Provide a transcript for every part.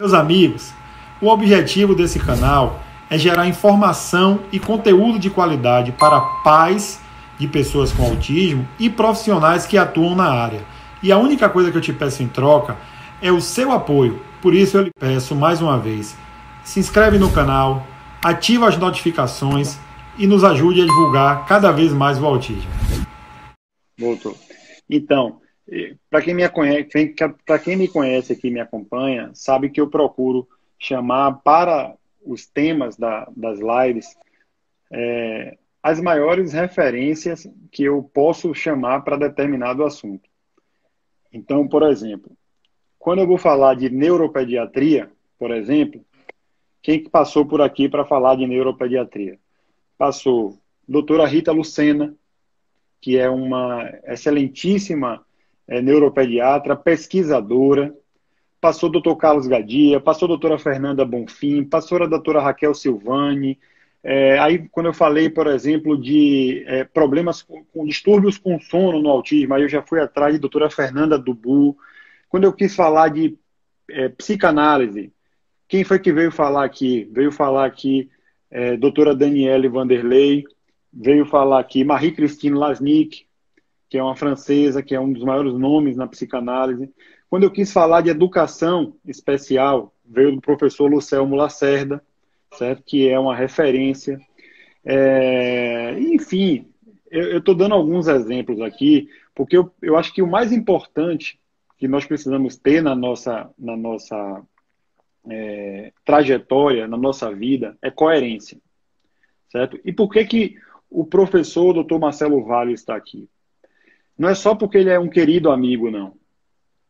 Meus amigos, o objetivo desse canal é gerar informação e conteúdo de qualidade para pais de pessoas com autismo e profissionais que atuam na área. E a única coisa que eu te peço em troca é o seu apoio. Por isso eu lhe peço mais uma vez, se inscreve no canal, ativa as notificações e nos ajude a divulgar cada vez mais o autismo. Voltou. Então, para quem me conhece aqui e me acompanha, sabe que eu procuro chamar para os temas das lives as maiores referências que eu posso chamar para determinado assunto. Então, por exemplo, quando eu vou falar de neuropediatria, por exemplo, quem que passou por aqui para falar de neuropediatria? Passou a doutora Rita Lucena, que é uma excelentíssima neuropediatra, pesquisadora. Passou o doutor Carlos Gadia, passou a doutora Fernanda Bonfim, passou a doutora Raquel Silvani. Aí, quando eu falei, por exemplo, de problemas com distúrbios com sono no autismo, aí eu já fui atrás de doutora Fernanda Dubu. Quando eu quis falar de psicanálise, quem foi que veio falar aqui? Veio falar aqui doutora Daniele Vanderlei, veio falar aqui Marie-Christine Lasnik, que é uma francesa, que é um dos maiores nomes na psicanálise. Quando eu quis falar de educação especial, veio do professor Lucelmo Lacerda, certo? Que é uma referência. Enfim, eu estou dando alguns exemplos aqui, porque eu acho que o mais importante que nós precisamos ter na nossa trajetória, na nossa vida, é coerência, certo? E por que o professor Dr. Marcelo Vale está aqui? Não é só porque ele é um querido amigo, não.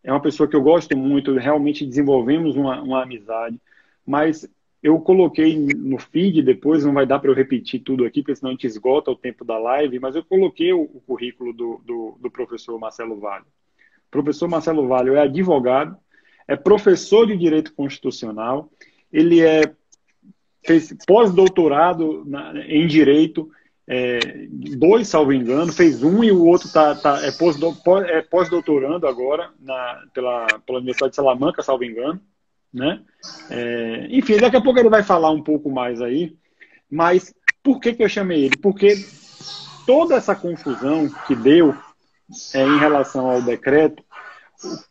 É uma pessoa que eu gosto muito, realmente desenvolvemos uma amizade, mas eu coloquei no feed, depois não vai dar para eu repetir tudo aqui, porque senão a gente esgota o tempo da live, mas eu coloquei o currículo do professor Marcelo Vale. O professor Marcelo Vale é advogado, é professor de Direito Constitucional, ele fez pós-doutorado em Direito, 2, salvo engano, fez um e o outro é pós-doutorando agora pela Universidade de Salamanca, salvo engano, né? Enfim, daqui a pouco ele vai falar um pouco mais aí, mas por que eu chamei ele? Porque toda essa confusão que deu em relação ao decreto,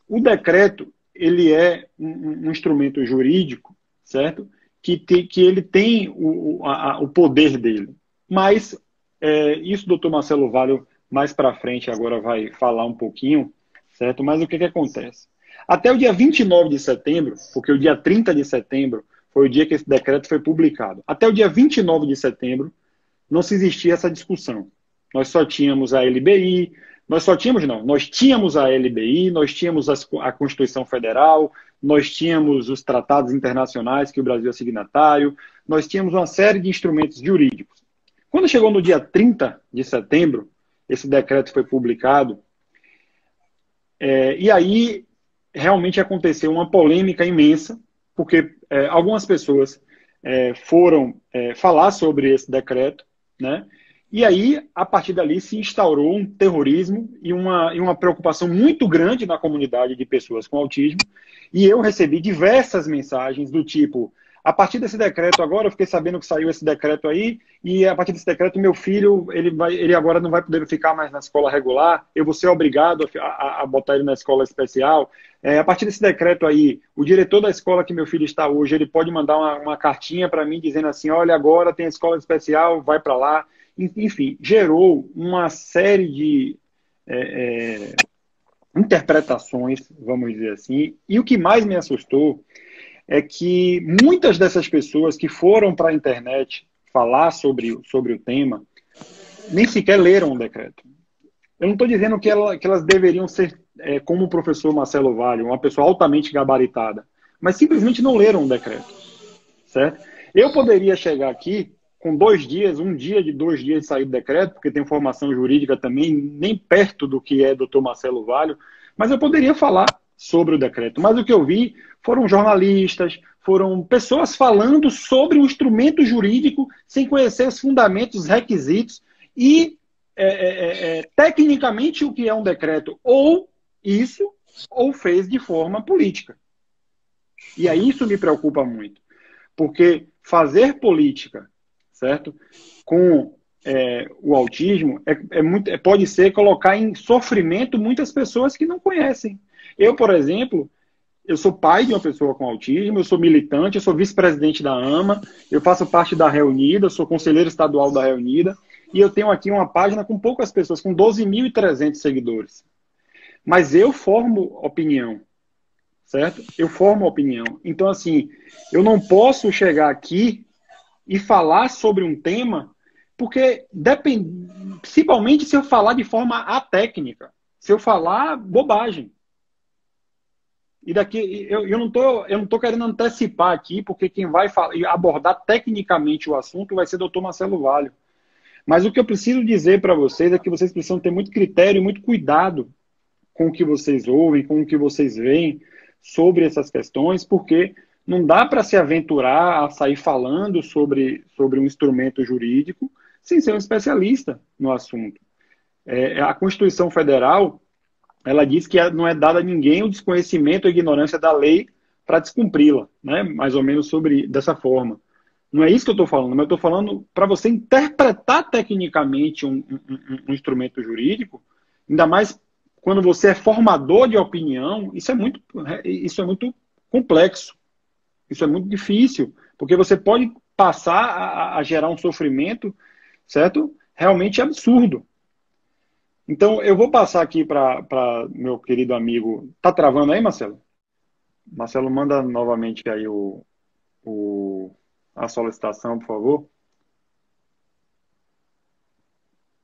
o decreto ele é um instrumento jurídico, certo? Que ele tem o poder dele, mas isso o doutor Marcelo Vale mais para frente agora vai falar um pouquinho, certo? Mas o que acontece? Até o dia 29 de setembro, porque o dia 30 de setembro foi o dia que esse decreto foi publicado, até o dia 29 de setembro não se existia essa discussão. Nós só tínhamos a LBI, nós tínhamos a LBI, nós tínhamos a Constituição Federal, nós tínhamos os tratados internacionais que o Brasil é signatário, nós tínhamos uma série de instrumentos jurídicos. Quando chegou no dia 30 de setembro, esse decreto foi publicado, e aí realmente aconteceu uma polêmica imensa, porque algumas pessoas foram falar sobre esse decreto, né? E aí, a partir dali, se instaurou um terrorismo e uma preocupação muito grande na comunidade de pessoas com autismo, e eu recebi diversas mensagens do tipo: a partir desse decreto agora, eu fiquei sabendo que saiu esse decreto aí, e a partir desse decreto, meu filho, ele agora não vai poder ficar mais na escola regular, eu vou ser obrigado a botar ele na escola especial. A partir desse decreto aí, o diretor da escola que meu filho está hoje, ele pode mandar uma cartinha para mim dizendo assim: olha, agora tem a escola especial, vai para lá. Enfim, gerou uma série de interpretações, vamos dizer assim, e o que mais me assustou é que muitas dessas pessoas que foram para a internet falar sobre o tema, nem sequer leram o decreto. Eu não estou dizendo que elas deveriam ser como o professor Marcelo Vale, uma pessoa altamente gabaritada, mas simplesmente não leram o decreto, certo? Eu poderia chegar aqui com 2 dias, 2 dias de sair do decreto, porque tem formação jurídica também, nem perto do que é doutor Marcelo Vale, mas eu poderia falar sobre o decreto. Mas o que eu vi foram jornalistas, foram pessoas falando sobre um instrumento jurídico sem conhecer os fundamentos, os requisitos e, tecnicamente, o que é um decreto. Ou isso, ou fez de forma política. E aí isso me preocupa muito. Porque fazer política, certo? Com o autismo pode ser colocar em sofrimento muitas pessoas que não conhecem. Eu, por exemplo, eu sou pai de uma pessoa com autismo, eu sou militante, eu sou vice-presidente da AMA, eu faço parte da Reunida, sou conselheiro estadual da Reunida, e eu tenho aqui uma página com poucas pessoas, com 12.300 seguidores. Mas eu formo opinião, certo? Eu formo opinião. Então, assim, eu não posso chegar aqui e falar sobre um tema, porque principalmente se eu falar de forma atécnica, se eu falar bobagem. E daqui, eu não tô querendo antecipar aqui, porque quem vai abordar tecnicamente o assunto vai ser o Dr. Marcelo Valio. Mas o que eu preciso dizer para vocês é que vocês precisam ter muito critério e muito cuidado com o que vocês ouvem, com o que vocês veem sobre essas questões, porque não dá para se aventurar a sair falando sobre um instrumento jurídico sem ser um especialista no assunto. A Constituição Federal, ela diz que não é dado a ninguém o desconhecimento ou ignorância da lei para descumpri-la, né? Mais ou menos dessa forma. Não é isso que eu estou falando, mas eu estou falando para você interpretar tecnicamente um instrumento jurídico, ainda mais quando você é formador de opinião, isso é muito complexo, isso é muito difícil, porque você pode passar a gerar um sofrimento, certo? Realmente absurdo. Então, eu vou passar aqui para meu querido amigo. Tá travando aí, Marcelo? Marcelo, manda novamente aí a solicitação, por favor.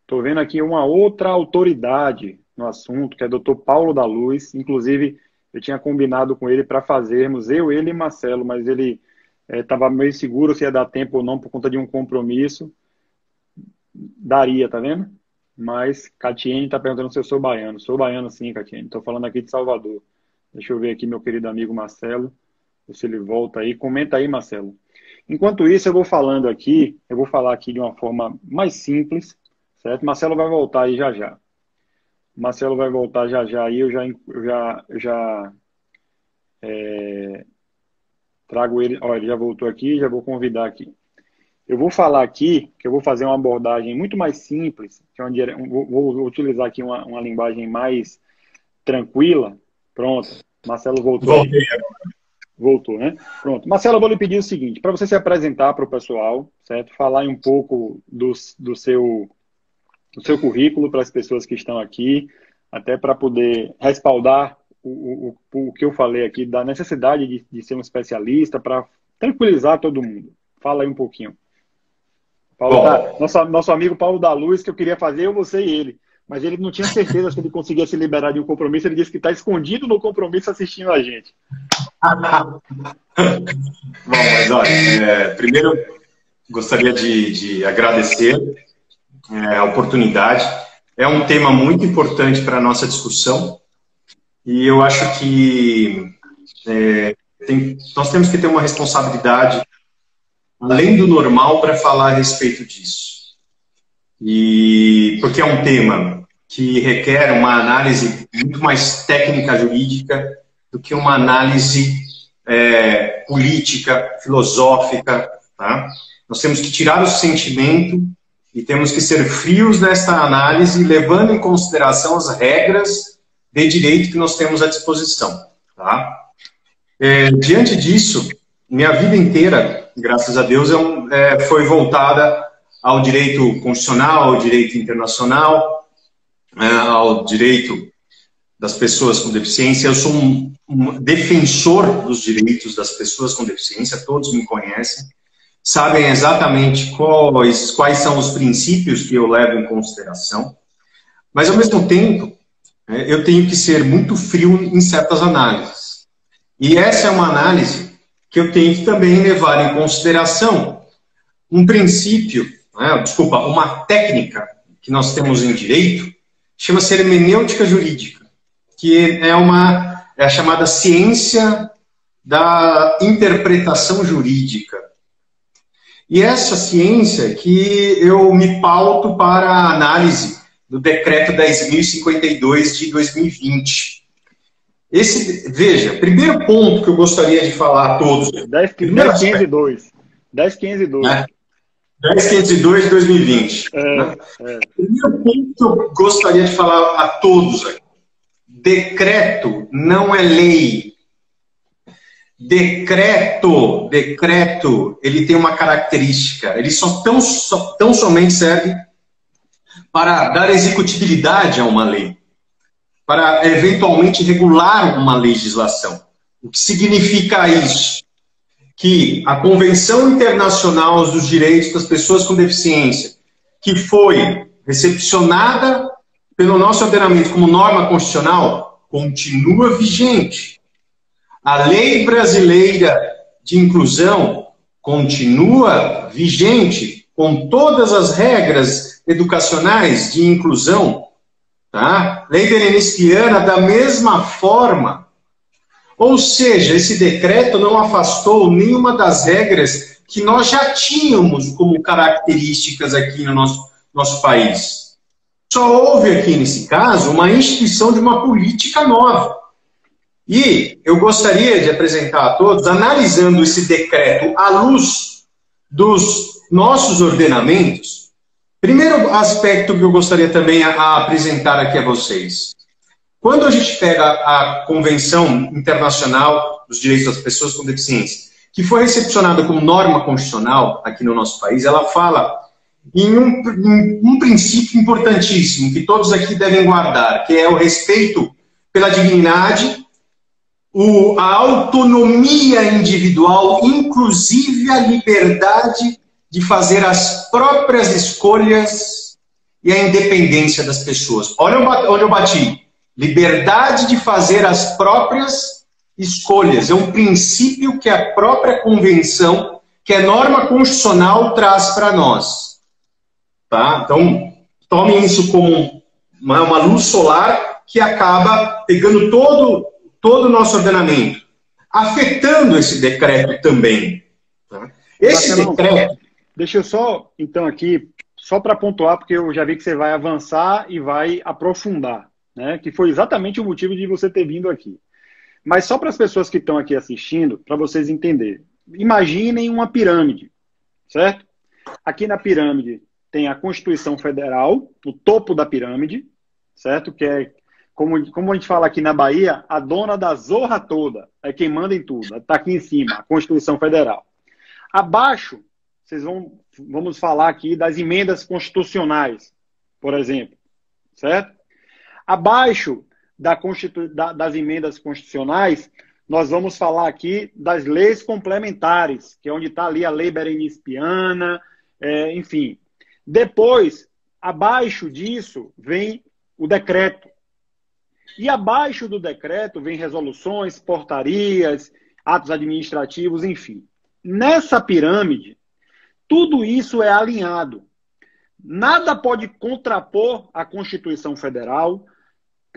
Estou vendo aqui uma outra autoridade no assunto, que é o Dr. Paulo da Luz. Inclusive, eu tinha combinado com ele para fazermos, ele e Marcelo, mas ele estava meio seguro se ia dar tempo ou não por conta de um compromisso. Daria, tá vendo? Mas Catiene está perguntando se eu sou baiano. Sou baiano sim, Catiene. Estou falando aqui de Salvador. Deixa eu ver aqui meu querido amigo Marcelo, se ele volta aí. Comenta aí, Marcelo. Enquanto isso, eu vou falar aqui de uma forma mais simples, certo? Marcelo vai voltar aí já já. Marcelo vai voltar já já aí, eu já trago ele. Olha, ele já voltou aqui, já vou convidar aqui. Eu vou falar aqui, que eu vou fazer uma abordagem muito mais simples, que é vou utilizar aqui uma linguagem mais tranquila. Pronto, Marcelo voltou. Voltei. Voltou, né? Pronto. Marcelo, eu vou lhe pedir o seguinte, para você se apresentar para o pessoal, certo? Falar um pouco do seu currículo para as pessoas que estão aqui, até para poder respaldar o que eu falei aqui, da necessidade de ser um especialista, para tranquilizar todo mundo. Fala aí um pouquinho. Paulo, nosso amigo Paulo da Luz, que eu queria fazer, você e ele. Mas ele não tinha certeza se ele conseguia se liberar de um compromisso. Ele disse que está escondido no compromisso assistindo a gente. Bom, mas olha, primeiro gostaria de agradecer a oportunidade. É um tema muito importante para a nossa discussão. E eu acho que nós temos que ter uma responsabilidade além do normal para falar a respeito disso. E porque é um tema que requer uma análise muito mais técnica jurídica do que uma análise política, filosófica. Tá? Nós temos que tirar o sentimento e temos que ser frios nesta análise, levando em consideração as regras de direito que nós temos à disposição. Tá? Diante disso, minha vida inteira, graças a Deus, foi voltada ao direito constitucional, ao direito internacional, ao direito das pessoas com deficiência. Eu sou um defensor dos direitos das pessoas com deficiência, todos me conhecem, sabem exatamente quais são os princípios que eu levo em consideração, mas, ao mesmo tempo, eu tenho que ser muito frio em certas análises. E essa é uma análise que eu tenho que também levar em consideração um princípio, uma técnica que nós temos em direito, chama-se hermenêutica jurídica, que é a chamada ciência da interpretação jurídica. E essa ciência que eu me pauto para a análise do Decreto 10.052 de 2020. Veja, primeiro ponto que eu gostaria de falar a todos. 10.502. 10.502. Né? 10.502 de 2020. Né? Primeiro ponto que eu gostaria de falar a todos aqui. Decreto não é lei. Decreto, ele tem uma característica. Ele tão somente serve para dar executibilidade a uma lei, para eventualmente regular uma legislação. O que significa isso? Que a Convenção Internacional dos Direitos das Pessoas com Deficiência, que foi recepcionada pelo nosso ordenamento como norma constitucional, continua vigente. A Lei Brasileira de Inclusão continua vigente, com todas as regras educacionais de inclusão. Tá? Lei Berenice-Viana, da mesma forma. Ou seja, esse decreto não afastou nenhuma das regras que nós já tínhamos como características aqui no nosso país. Só houve aqui, nesse caso, uma instituição de uma política nova. E eu gostaria de apresentar a todos, analisando esse decreto à luz dos nossos ordenamentos. Primeiro aspecto que eu gostaria também a apresentar aqui a vocês. Quando a gente pega a Convenção Internacional dos Direitos das Pessoas com Deficiência, que foi recepcionada como norma constitucional aqui no nosso país, ela fala em um princípio importantíssimo, que todos aqui devem guardar, que é o respeito pela dignidade, a autonomia individual, inclusive a liberdade de fazer as próprias escolhas e a independência das pessoas. Olha onde eu bati. Liberdade de fazer as próprias escolhas. É um princípio que a própria convenção, que é norma constitucional, traz para nós. Tá? Então, tomem isso como uma luz solar que acaba pegando todo o nosso ordenamento, afetando esse decreto também. Tá? Esse decreto... Deixa eu só, então, aqui, só para pontuar, porque eu já vi que você vai avançar e vai aprofundar, né? Que foi exatamente o motivo de você ter vindo aqui. Mas só para as pessoas que estão aqui assistindo, para vocês entenderem. Imaginem uma pirâmide, certo? Aqui na pirâmide tem a Constituição Federal, no topo da pirâmide, certo? Que é, como a gente fala aqui na Bahia, a dona da zorra toda, é quem manda em tudo. Está aqui em cima, a Constituição Federal. Abaixo, vamos falar aqui das emendas constitucionais, por exemplo, certo? Abaixo das emendas constitucionais, nós vamos falar aqui das leis complementares, que é onde está ali a Lei Berenice-Viana, enfim. Depois, abaixo disso, vem o decreto. E abaixo do decreto vem resoluções, portarias, atos administrativos, enfim. Nessa pirâmide, tudo isso é alinhado. Nada pode contrapor a Constituição Federal.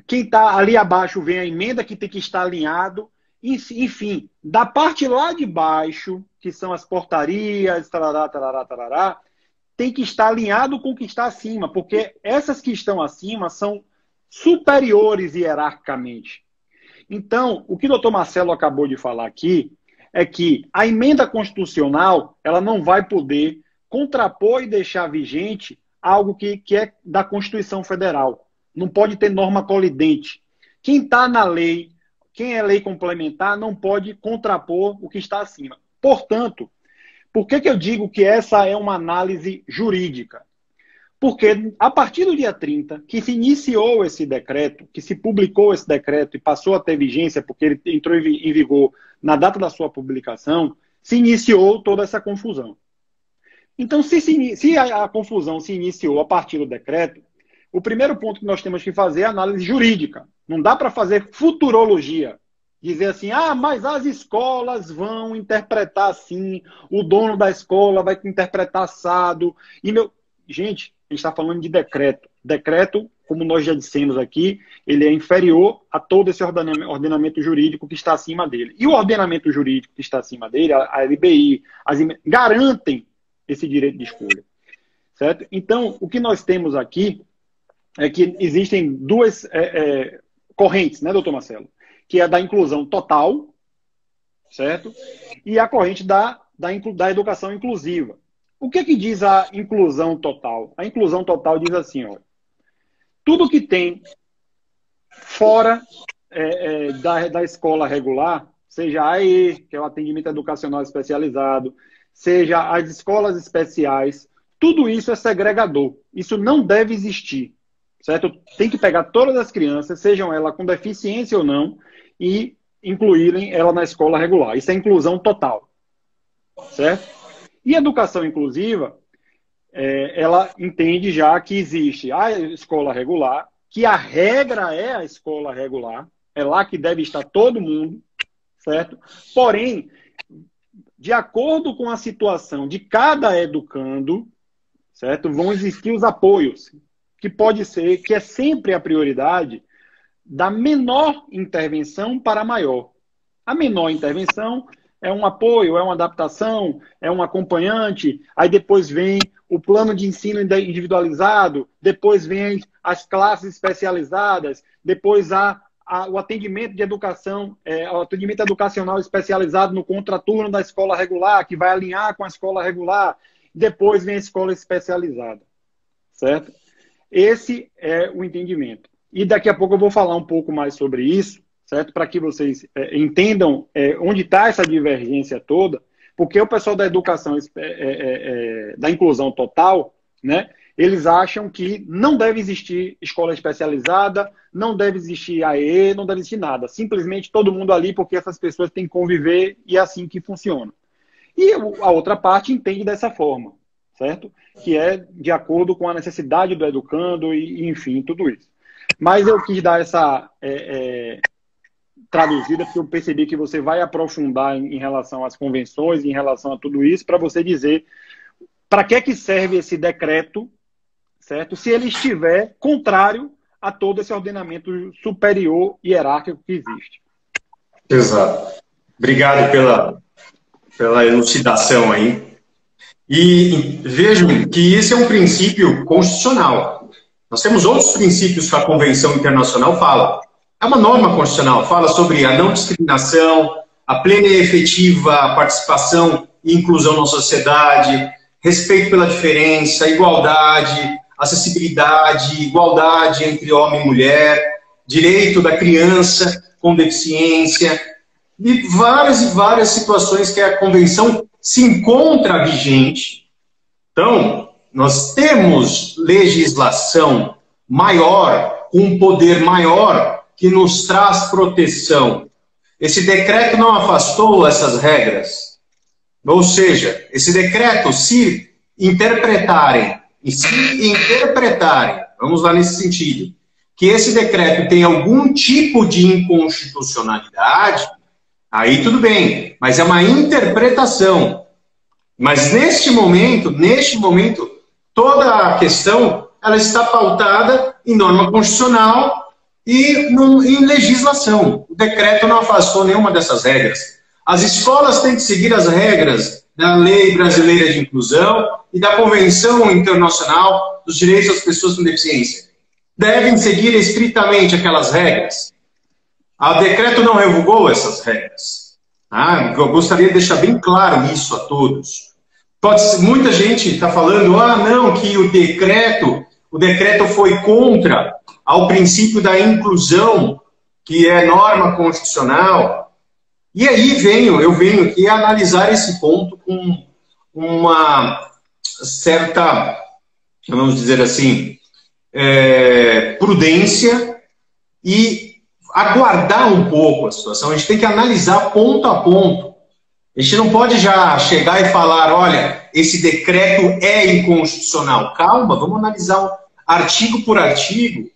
Quem está ali abaixo vem a emenda que tem que estar alinhado. Enfim, da parte lá de baixo, que são as portarias, tarará, tarará, tarará, tem que estar alinhado com o que está acima, porque essas que estão acima são superiores hierarquicamente. Então, o que o doutor Marcelo acabou de falar aqui é que a emenda constitucional ela não vai poder contrapor e deixar vigente algo que é da Constituição Federal. Não pode ter norma colidente. Quem está na lei, quem é lei complementar, não pode contrapor o que está acima. Portanto, por que eu digo que essa é uma análise jurídica? Porque a partir do dia 30, que se iniciou esse decreto, que se publicou esse decreto e passou a ter vigência, porque ele entrou em vigor na data da sua publicação, se iniciou toda essa confusão. Então, se a confusão se iniciou a partir do decreto, o primeiro ponto que nós temos que fazer é a análise jurídica. Não dá para fazer futurologia. Dizer assim, mas as escolas vão interpretar assim, o dono da escola vai interpretar assado. Gente, a gente está falando de decreto. Decreto, como nós já dissemos aqui, ele é inferior a todo esse ordenamento jurídico que está acima dele. E o ordenamento jurídico que está acima dele, a LBI, garantem esse direito de escolha. Certo? Então, o que nós temos aqui é que existem duas correntes, né, doutor Marcelo? que é da inclusão total, certo? E a corrente da educação inclusiva. O que diz a inclusão total? A inclusão total diz assim, ó, tudo que tem fora da escola regular, seja a AE, que é o atendimento educacional especializado, seja as escolas especiais, tudo isso é segregador. Isso não deve existir, certo? Tem que pegar todas as crianças, sejam elas com deficiência ou não, e incluírem ela na escola regular. Isso é inclusão total, certo? E educação inclusiva, ela entende já que existe a escola regular, que a regra é a escola regular, é lá que deve estar todo mundo, certo? Porém, de acordo com a situação de cada educando, certo? Vão existir os apoios, que pode ser, que é sempre a prioridade da menor intervenção para a maior. A menor intervenção é um apoio, é uma adaptação, é um acompanhante, aí depois vem o plano de ensino individualizado, depois vem as classes especializadas, depois o atendimento de educação, o atendimento educacional especializado no contraturno da escola regular, que vai alinhar com a escola regular, depois vem a escola especializada, certo? Esse é o entendimento. E daqui a pouco eu vou falar um pouco mais sobre isso, certo? Para que vocês entendam onde está essa divergência toda, porque o pessoal da educação, da inclusão total, né? Eles acham que não deve existir escola especializada, não deve existir AE, não deve existir nada. Simplesmente todo mundo ali, porque essas pessoas têm que conviver e é assim que funciona. E a outra parte entende dessa forma, certo? Que é de acordo com a necessidade do educando e enfim, tudo isso. Mas eu quis dar essa traduzida, porque eu percebi que você vai aprofundar em relação às convenções, em relação a tudo isso, para você dizer para que serve esse decreto, certo? Se ele estiver contrário a todo esse ordenamento superior hierárquico que existe. Exato. Obrigado pela elucidação aí. E vejam que esse é um princípio constitucional. Nós temos outros princípios que a Convenção Internacional fala. É uma norma constitucional, fala sobre a não discriminação, a plena e efetiva participação e inclusão na sociedade, respeito pela diferença, igualdade, acessibilidade, igualdade entre homem e mulher, direito da criança com deficiência, e várias situações que a Convenção se encontra vigente. Então, nós temos legislação maior, um poder maior, que nos traz proteção. Esse decreto não afastou essas regras. Ou seja, esse decreto, se interpretarem, vamos lá nesse sentido, que esse decreto tem algum tipo de inconstitucionalidade, aí tudo bem, mas é uma interpretação. Mas neste momento, toda a questão ela está pautada em norma constitucional e em legislação. O decreto não afastou nenhuma dessas regras. As escolas têm que seguir as regras da Lei Brasileira de Inclusão e da Convenção Internacional dos Direitos das Pessoas com Deficiência. Devem seguir estritamente aquelas regras. O decreto não revogou essas regras. Eu gostaria de deixar bem claro isso a todos. Muita gente está falando, não, que o decreto foi contra ao princípio da inclusão, que é norma constitucional. E aí eu venho aqui analisar esse ponto com uma certa, vamos dizer assim, prudência e aguardar um pouco a situação. A gente tem que analisar ponto a ponto. A gente não pode já chegar e falar, olha, esse decreto é inconstitucional. Calma, vamos analisar artigo por artigo.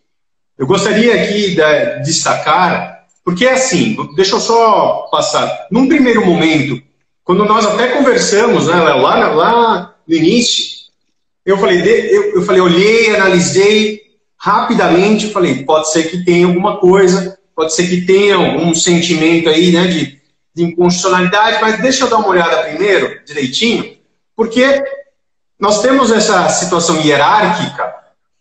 Eu gostaria aqui de destacar, porque é assim, deixa eu só passar. Num primeiro momento, quando nós até conversamos, né, lá no início, eu falei, olhei, analisei rapidamente, falei, pode ser que tenha alguma coisa, pode ser que tenha algum sentimento aí, né, de inconstitucionalidade, mas deixa eu dar uma olhada primeiro, direitinho, porque nós temos essa situação hierárquica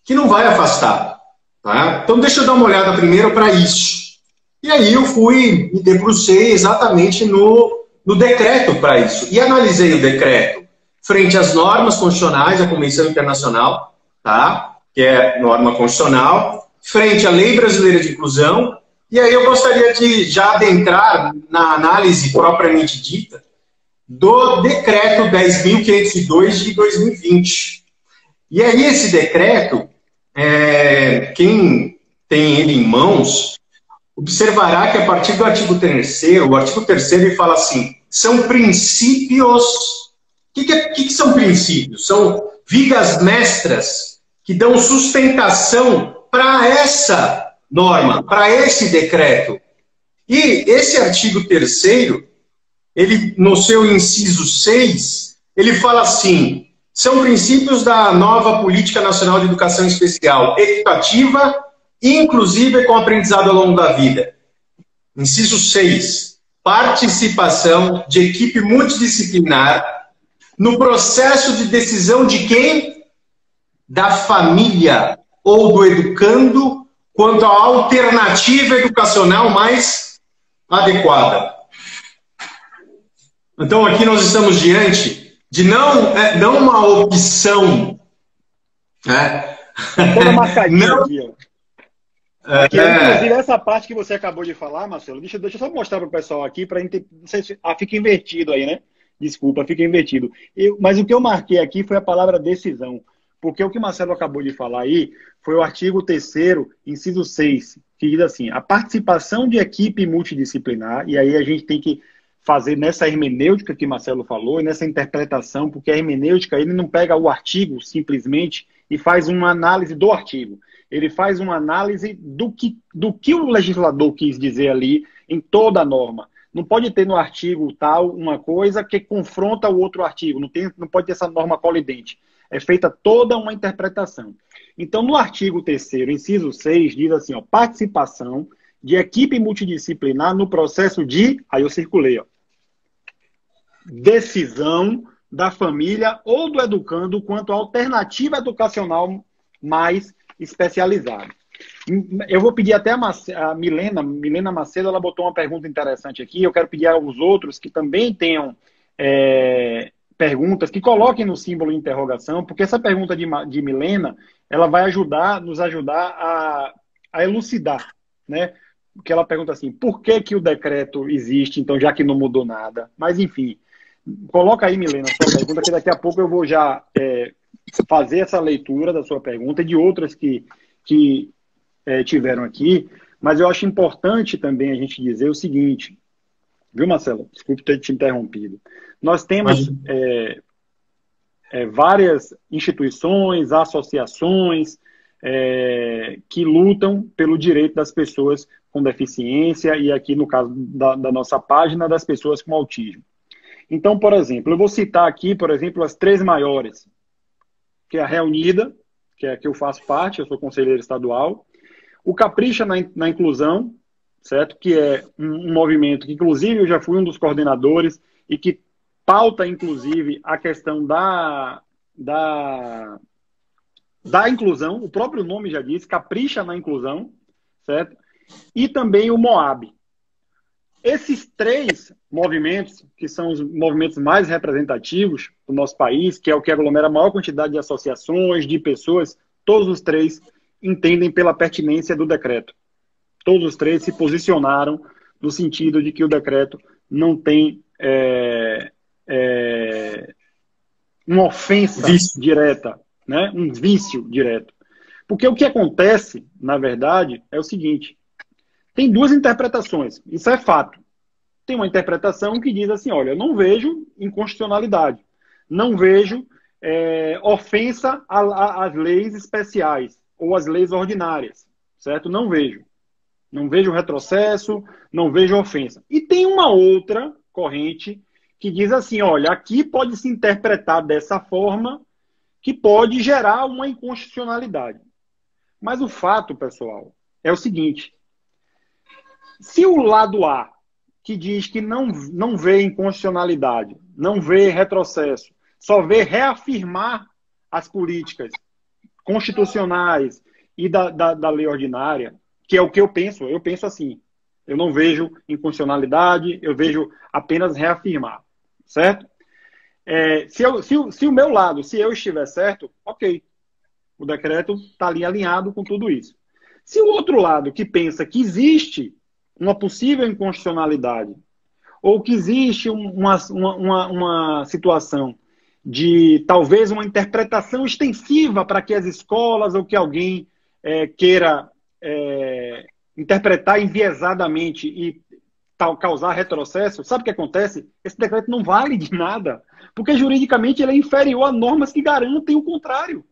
que não vai afastar. Tá? Então, deixa eu dar uma olhada primeiro para isso. E aí eu fui me debrucei exatamente no decreto para isso. E analisei o decreto frente às normas constitucionais da Convenção Internacional, tá? Que é norma constitucional, frente à Lei Brasileira de Inclusão. E aí eu gostaria de já adentrar na análise propriamente dita do decreto 10.502 de 2020. E aí esse decreto, quem tem ele em mãos, observará que a partir do artigo 3º, o artigo 3º ele fala assim, são princípios... O que são princípios? São vigas mestras que dão sustentação para essa norma, para esse decreto. E esse artigo 3º, ele, no seu inciso 6, ele fala assim, são princípios da nova Política Nacional de Educação Especial, equitativa, inclusive com aprendizado ao longo da vida. Inciso 6, participação de equipe multidisciplinar no processo de decisão de quem? Da família ou do educando quanto à alternativa educacional mais adequada. Então aqui nós estamos diante de não uma opção, né? Toda mascadinha aqui, ó. Aqui, inclusive, essa parte que você acabou de falar, Marcelo, deixa eu só mostrar para o pessoal aqui, para não sei se fica invertido aí, né? Desculpa, fica invertido. Mas o que eu marquei aqui foi a palavra decisão, porque o que o Marcelo acabou de falar aí foi o artigo 3º, inciso 6, que diz assim, a participação de equipe multidisciplinar, e aí a gente tem que fazer nessa hermenêutica que Marcelo falou, e nessa interpretação, porque a hermenêutica, ele não pega o artigo simplesmente e faz uma análise do artigo. Ele faz uma análise do que o legislador quis dizer ali em toda a norma. Não pode ter no artigo tal uma coisa que confronta o outro artigo. Não pode ter essa norma colidente. É feita toda uma interpretação. Então, no artigo 3º, inciso 6, diz assim, ó, participação de equipe multidisciplinar no processo de, aí eu circulei, ó, decisão da família ou do educando quanto à alternativa educacional mais especializada. Eu vou pedir até a Milena Macedo, ela botou uma pergunta interessante aqui, eu quero pedir aos outros que também tenham perguntas, que coloquem no símbolo de interrogação, porque essa pergunta de Milena, ela vai nos ajudar a elucidar, né? Porque ela pergunta assim, por que o decreto existe, então, já que não mudou nada? Mas, enfim, coloca aí, Milena, a sua pergunta, que daqui a pouco eu vou já fazer essa leitura da sua pergunta e de outras que tiveram aqui, mas eu acho importante também a gente dizer o seguinte, viu, Marcelo? Desculpe ter te interrompido. Nós temos várias instituições, associações que lutam pelo direito das pessoas com deficiência e aqui no caso da nossa página, das pessoas com autismo. Então, por exemplo, eu vou citar aqui, por exemplo, as 3 maiores, que é a Reunida, que é a que eu faço parte, eu sou conselheiro estadual, o Capricha na Inclusão, certo? Que é um movimento que, inclusive, eu já fui um dos coordenadores e que pauta, inclusive, a questão da inclusão, o próprio nome já diz, Capricha na Inclusão, certo? E também o MOAB. Esses 3 movimentos, que são os movimentos mais representativos do nosso país, que é o que aglomera a maior quantidade de associações, de pessoas, todos os 3 entendem pela pertinência do decreto. Todos os 3 se posicionaram no sentido de que o decreto não tem uma ofensa direta, né? Um vício direto. Porque o que acontece, na verdade, é o seguinte, tem 2 interpretações, isso é fato. Tem uma interpretação que diz assim, olha, eu não vejo inconstitucionalidade, não vejo ofensa às leis especiais ou às leis ordinárias, certo? Não vejo. Não vejo retrocesso, não vejo ofensa. E tem uma outra corrente que diz assim, olha, aqui pode se interpretar dessa forma que pode gerar uma inconstitucionalidade. Mas o fato, pessoal, é o seguinte, se o lado A, que diz que não vê inconstitucionalidade, não vê retrocesso, só vê reafirmar as políticas constitucionais e da lei ordinária, que é o que eu penso assim, Eu não vejo inconstitucionalidade, eu vejo apenas reafirmar, certo? Se o meu lado, se eu estiver certo, ok. O decreto está ali alinhado com tudo isso. Se o outro lado que pensa que existe uma possível inconstitucionalidade, ou que existe uma situação de talvez uma interpretação extensiva para que as escolas ou que alguém queira interpretar enviesadamente e causar retrocesso, sabe o que acontece? Esse decreto não vale de nada, porque juridicamente ele é inferior a normas que garantem o contrário.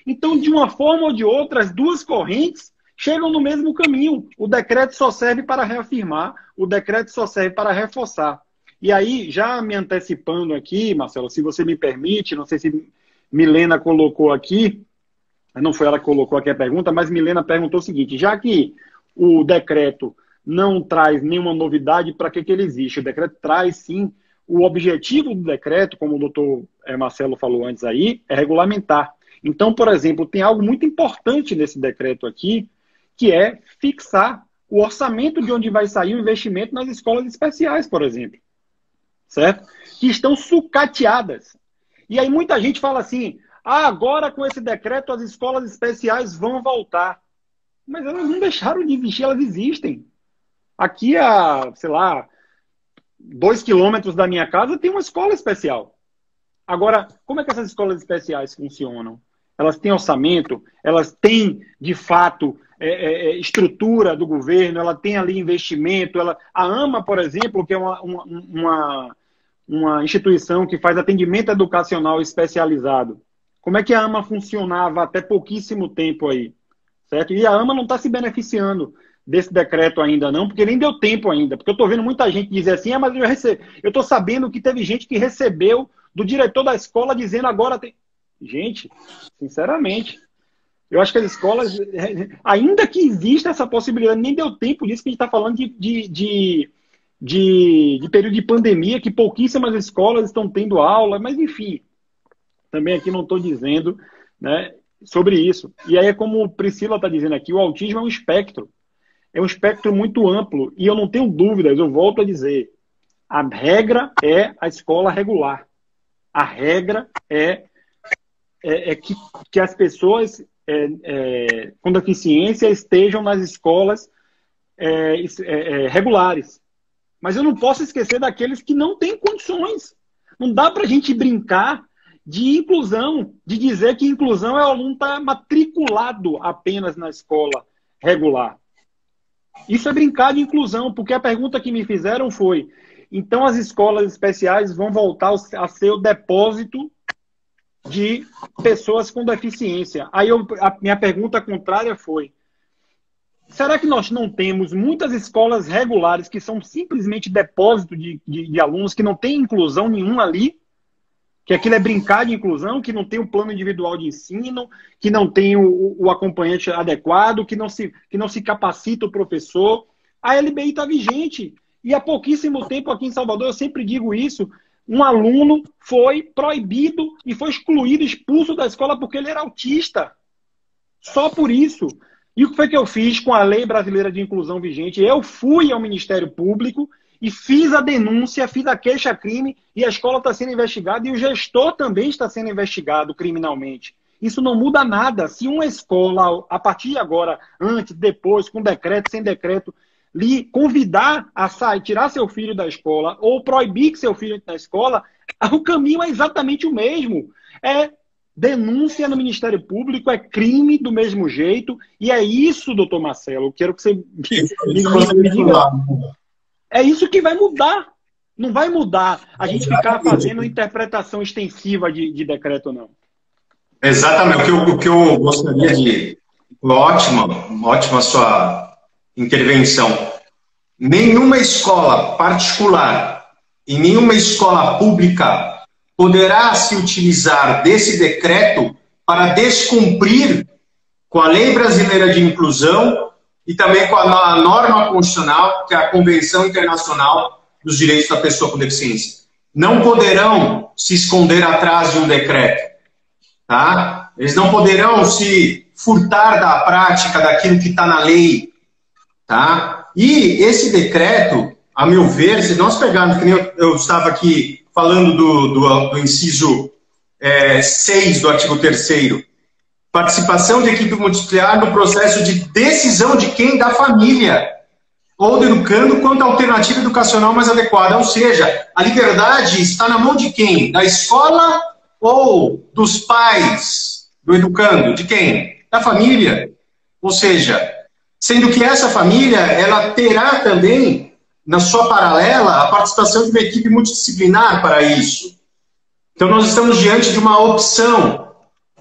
Então, de uma forma ou de outra, as duas correntes chegam no mesmo caminho. O decreto só serve para reafirmar, o decreto só serve para reforçar. E aí, já me antecipando aqui, Marcelo, se você me permite, não sei se Milena colocou aqui, não foi ela que colocou aqui a pergunta, mas Milena perguntou o seguinte, já que o decreto não traz nenhuma novidade, para que ele existe? O decreto traz, sim, o objetivo do decreto, como o doutor Marcelo falou antes aí, é regulamentar. Então, por exemplo, tem algo muito importante nesse decreto aqui, que é fixar o orçamento de onde vai sair o investimento nas escolas especiais, por exemplo. Certo? Que estão sucateadas. E aí muita gente fala assim, agora com esse decreto as escolas especiais vão voltar. Mas elas não deixaram de existir, elas existem. Aqui a, sei lá, 2 quilômetros da minha casa tem uma escola especial. Agora, como é que essas escolas especiais funcionam? Elas têm orçamento, elas têm, de fato, estrutura do governo, ela tem ali investimento. A AMA, por exemplo, que é uma instituição que faz atendimento educacional especializado. Como é que a AMA funcionava até pouquíssimo tempo aí? Certo? E a AMA não está se beneficiando desse decreto ainda não, porque nem deu tempo ainda. Porque eu estou vendo muita gente dizer assim, mas eu estou sabendo que teve gente que recebeu do diretor da escola dizendo agora tem... Gente, sinceramente, eu acho que as escolas, ainda que exista essa possibilidade, nem deu tempo disso, que a gente está falando de período de pandemia, que pouquíssimas escolas estão tendo aula, mas enfim, também aqui não estou dizendo, né, sobre isso. E aí é como Priscila está dizendo aqui, o autismo é um espectro muito amplo, e eu não tenho dúvidas, eu volto a dizer, a regra é a escola regular. A regra é que as pessoas com deficiência estejam nas escolas regulares. Mas eu não posso esquecer daqueles que não têm condições. Não dá para a gente brincar de inclusão, de dizer que inclusão é o aluno estar matriculado apenas na escola regular. Isso é brincar de inclusão, porque a pergunta que me fizeram foi, então as escolas especiais vão voltar a ser o depósito de pessoas com deficiência. Aí a minha pergunta contrária foi, será que nós não temos muitas escolas regulares que são simplesmente depósito de alunos, que não tem inclusão nenhuma ali? Que aquilo é brincar de inclusão, que não tem um plano individual de ensino, que não tem o acompanhante adequado, que não se capacita o professor. A LBI está vigente. E há pouquíssimo tempo aqui em Salvador, eu sempre digo isso, um aluno foi proibido e foi excluído, expulso da escola porque ele era autista. Só por isso. E o que foi que eu fiz com a Lei Brasileira de Inclusão vigente? Eu fui ao Ministério Público e fiz a denúncia, fiz a queixa-crime e a escola está sendo investigada e o gestor também está sendo investigado criminalmente. Isso não muda nada. Se uma escola, a partir de agora, antes, depois, com decreto, sem decreto, lhe convidar a sair, tirar seu filho da escola ou proibir que seu filho entre na escola, o caminho é exatamente o mesmo. É denúncia no Ministério Público, é crime do mesmo jeito, e é isso, doutor Marcelo, eu quero que você me diga. É isso que vai mudar. Não vai mudar a gente ficar fazendo interpretação extensiva de decreto, não. Exatamente. O que eu gostaria de... Ótima sua intervenção. Nenhuma escola particular e nenhuma escola pública poderá se utilizar desse decreto para descumprir com a Lei Brasileira de Inclusão e também com a norma constitucional, que é a Convenção Internacional dos Direitos da Pessoa com Deficiência. Não poderão se esconder atrás de um decreto. Tá? Eles não poderão se furtar da prática daquilo que está na lei. Tá? E esse decreto, a meu ver, se nós pegarmos, que nem eu estava aqui falando do inciso 6 do artigo 3º, participação de equipe multidisciplinar no processo de decisão de quem? Da família, ou do educando quanto à alternativa educacional mais adequada. Ou seja, a liberdade está na mão de quem? Da escola ou dos pais do educando? De quem? Da família. Ou seja, sendo que essa família, ela terá também, na sua paralela, a participação de uma equipe multidisciplinar para isso. Então, nós estamos diante de uma opção,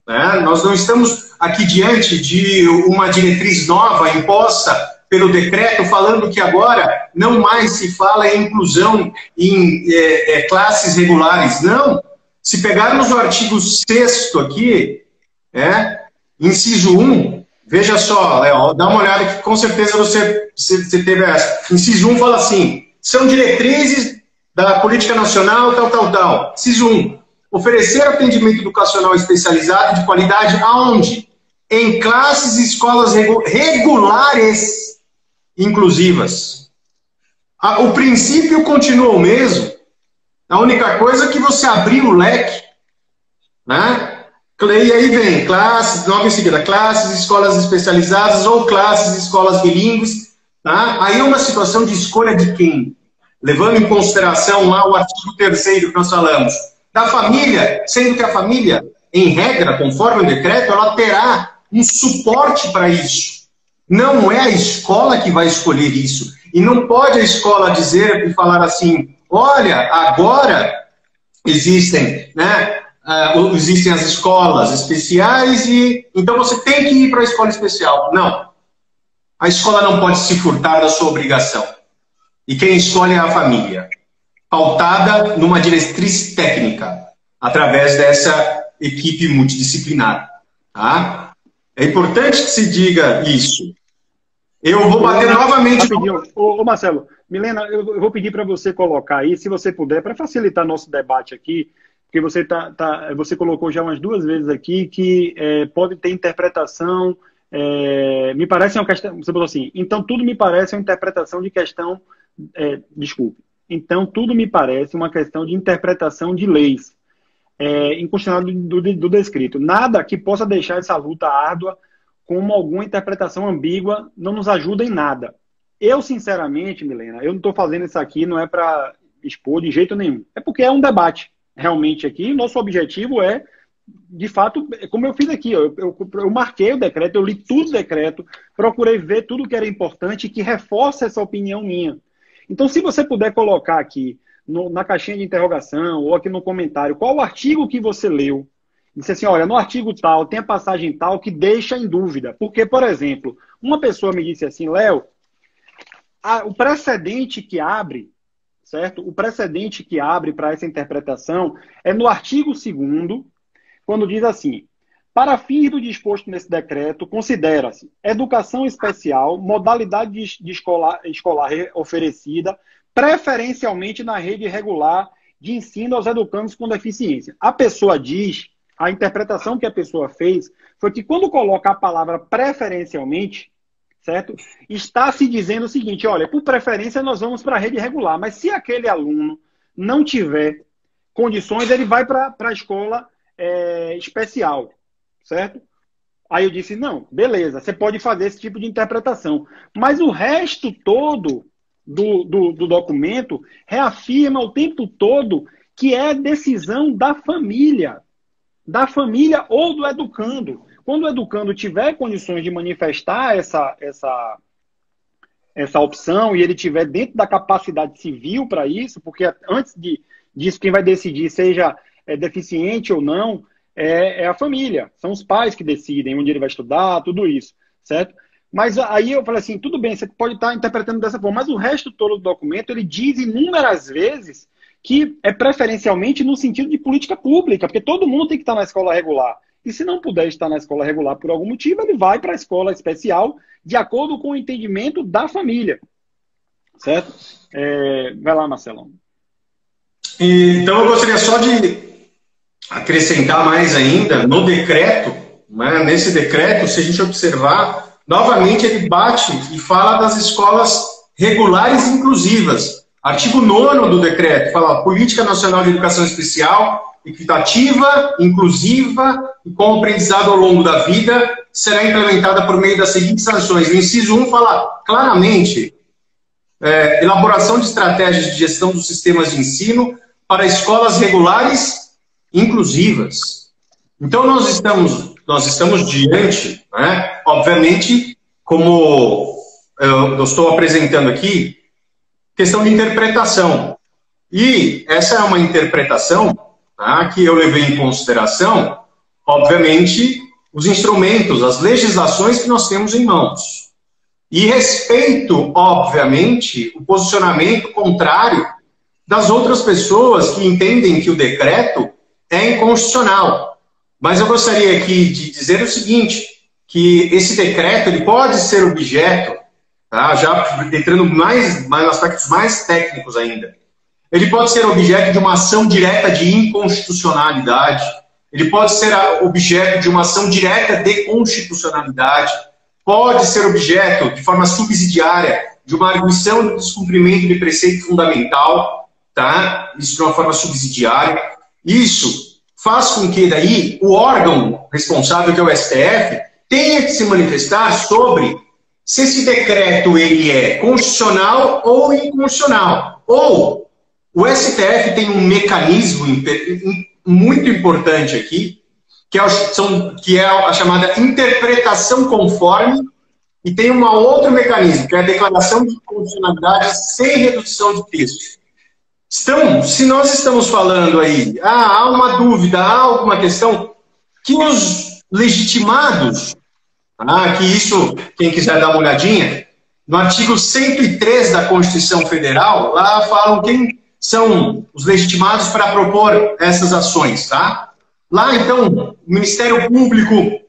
né? Nós não estamos aqui diante de uma diretriz nova imposta pelo decreto, falando que agora não mais se fala em inclusão em classes regulares. Não. Se pegarmos o artigo 6º aqui, inciso 1, veja só, Léo, dá uma olhada que com certeza você teve essa. Inciso 1 fala assim, são diretrizes da política nacional, tal. Inciso 1, oferecer atendimento educacional especializado de qualidade aonde? Em classes e escolas regulares inclusivas. O princípio continua o mesmo. A única coisa é que você abriu o leque, né? E aí vem classes, logo em seguida, classes, escolas especializadas ou classes, escolas bilíngues. Tá? Aí é uma situação de escolha de quem? Levando em consideração lá o artigo 3º que nós falamos. Da família, sendo que a família, em regra, conforme o decreto, ela terá um suporte para isso. Não é a escola que vai escolher isso. E não pode a escola dizer e falar assim, olha, agora existem, né? Existem as escolas especiais e então você tem que ir para a escola especial. Não. A escola não pode se furtar da sua obrigação. E quem escolhe é a família, pautada numa diretriz técnica, através dessa equipe multidisciplinar. Tá? É importante que se diga isso. Eu vou bater novamente... Ô Marcelo, Milena, eu vou pedir para você colocar aí, se você puder, para facilitar nosso debate aqui, porque você colocou já umas 2 vezes aqui que pode ter interpretação, me parece uma questão, você falou assim, então tudo me parece uma interpretação de questão, desculpe, então tudo me parece uma questão de interpretação de leis, inconstitucional do descrito. Nada que possa deixar essa luta árdua como alguma interpretação ambígua não nos ajuda em nada. Eu, sinceramente, Milena, eu não estou fazendo isso aqui, não é para expor de jeito nenhum, é porque é um debate. Realmente aqui, o nosso objetivo é, de fato, como eu fiz aqui, eu marquei o decreto, eu li tudo o decreto, procurei ver tudo que era importante e que reforça essa opinião minha. Então, se você puder colocar aqui, na caixinha de interrogação, ou aqui no comentário, qual o artigo que você leu, disse assim, olha, no artigo tal, tem a passagem tal que deixa em dúvida. Porque, por exemplo, uma pessoa me disse assim, Léo, o precedente que abre, certo? O precedente que abre para essa interpretação é no artigo 2º, quando diz assim, para fins do disposto nesse decreto, considera-se educação especial, modalidade de escolar oferecida, preferencialmente na rede regular de ensino aos educandos com deficiência. A pessoa diz, a interpretação que a pessoa fez, foi que quando coloca a palavra preferencialmente, certo? Está se dizendo o seguinte, olha, por preferência nós vamos para a rede regular, mas se aquele aluno não tiver condições, ele vai para a escola especial, certo? Aí eu disse, não, beleza, você pode fazer esse tipo de interpretação, mas o resto todo do documento reafirma o tempo todo que é decisão da família ou do educando. Quando o educando tiver condições de manifestar essa opção e ele tiver dentro da capacidade civil para isso, porque antes disso quem vai decidir seja deficiente ou não é a família. São os pais que decidem onde ele vai estudar, tudo isso, certo? Mas aí eu falei assim, tudo bem, você pode estar interpretando dessa forma, mas o resto todo do documento, ele diz inúmeras vezes que é preferencialmente no sentido de política pública, porque todo mundo tem que estar na escola regular. E se não puder estar na escola regular por algum motivo, ele vai para a escola especial de acordo com o entendimento da família. Certo? Vai lá, Marcelão. Então, eu gostaria só de acrescentar mais ainda, no decreto, né, nesse decreto, se a gente observar, novamente ele bate e fala das escolas regulares e inclusivas. Artigo 9º do decreto fala: Política Nacional de Educação Especial, equitativa, inclusiva e com aprendizado ao longo da vida, será implementada por meio das seguintes ações. O inciso 1 fala claramente: elaboração de estratégias de gestão dos sistemas de ensino para escolas regulares inclusivas. Então, nós estamos diante, né, obviamente, como eu estou apresentando aqui, questão de interpretação. E essa é uma interpretação, tá, que eu levei em consideração, obviamente, os instrumentos, as legislações que nós temos em mãos. E respeito, obviamente, o posicionamento contrário das outras pessoas que entendem que o decreto é inconstitucional. Mas eu gostaria aqui de dizer o seguinte, que esse decreto ele pode ser objeto, tá, já entrando mais aspectos mais técnicos ainda, ele pode ser objeto de uma ação direta de inconstitucionalidade, ele pode ser objeto de uma ação direta de constitucionalidade, pode ser objeto, de forma subsidiária, de uma arguição do descumprimento de preceito fundamental, tá? Isso de uma forma subsidiária. Isso faz com que daí o órgão responsável, que é o STF, tenha que se manifestar sobre se esse decreto ele é constitucional ou inconstitucional. Ou o STF tem um mecanismo muito importante aqui, que é a chamada interpretação conforme, e tem um outro mecanismo, que é a declaração de constitucionalidade sem redução de texto. Então, se nós estamos falando aí, há uma dúvida, há alguma questão, que os legitimados, que isso, quem quiser dar uma olhadinha, no artigo 103 da Constituição Federal, lá falam quem são os legitimados para propor essas ações, tá? Lá, então, o Ministério Público,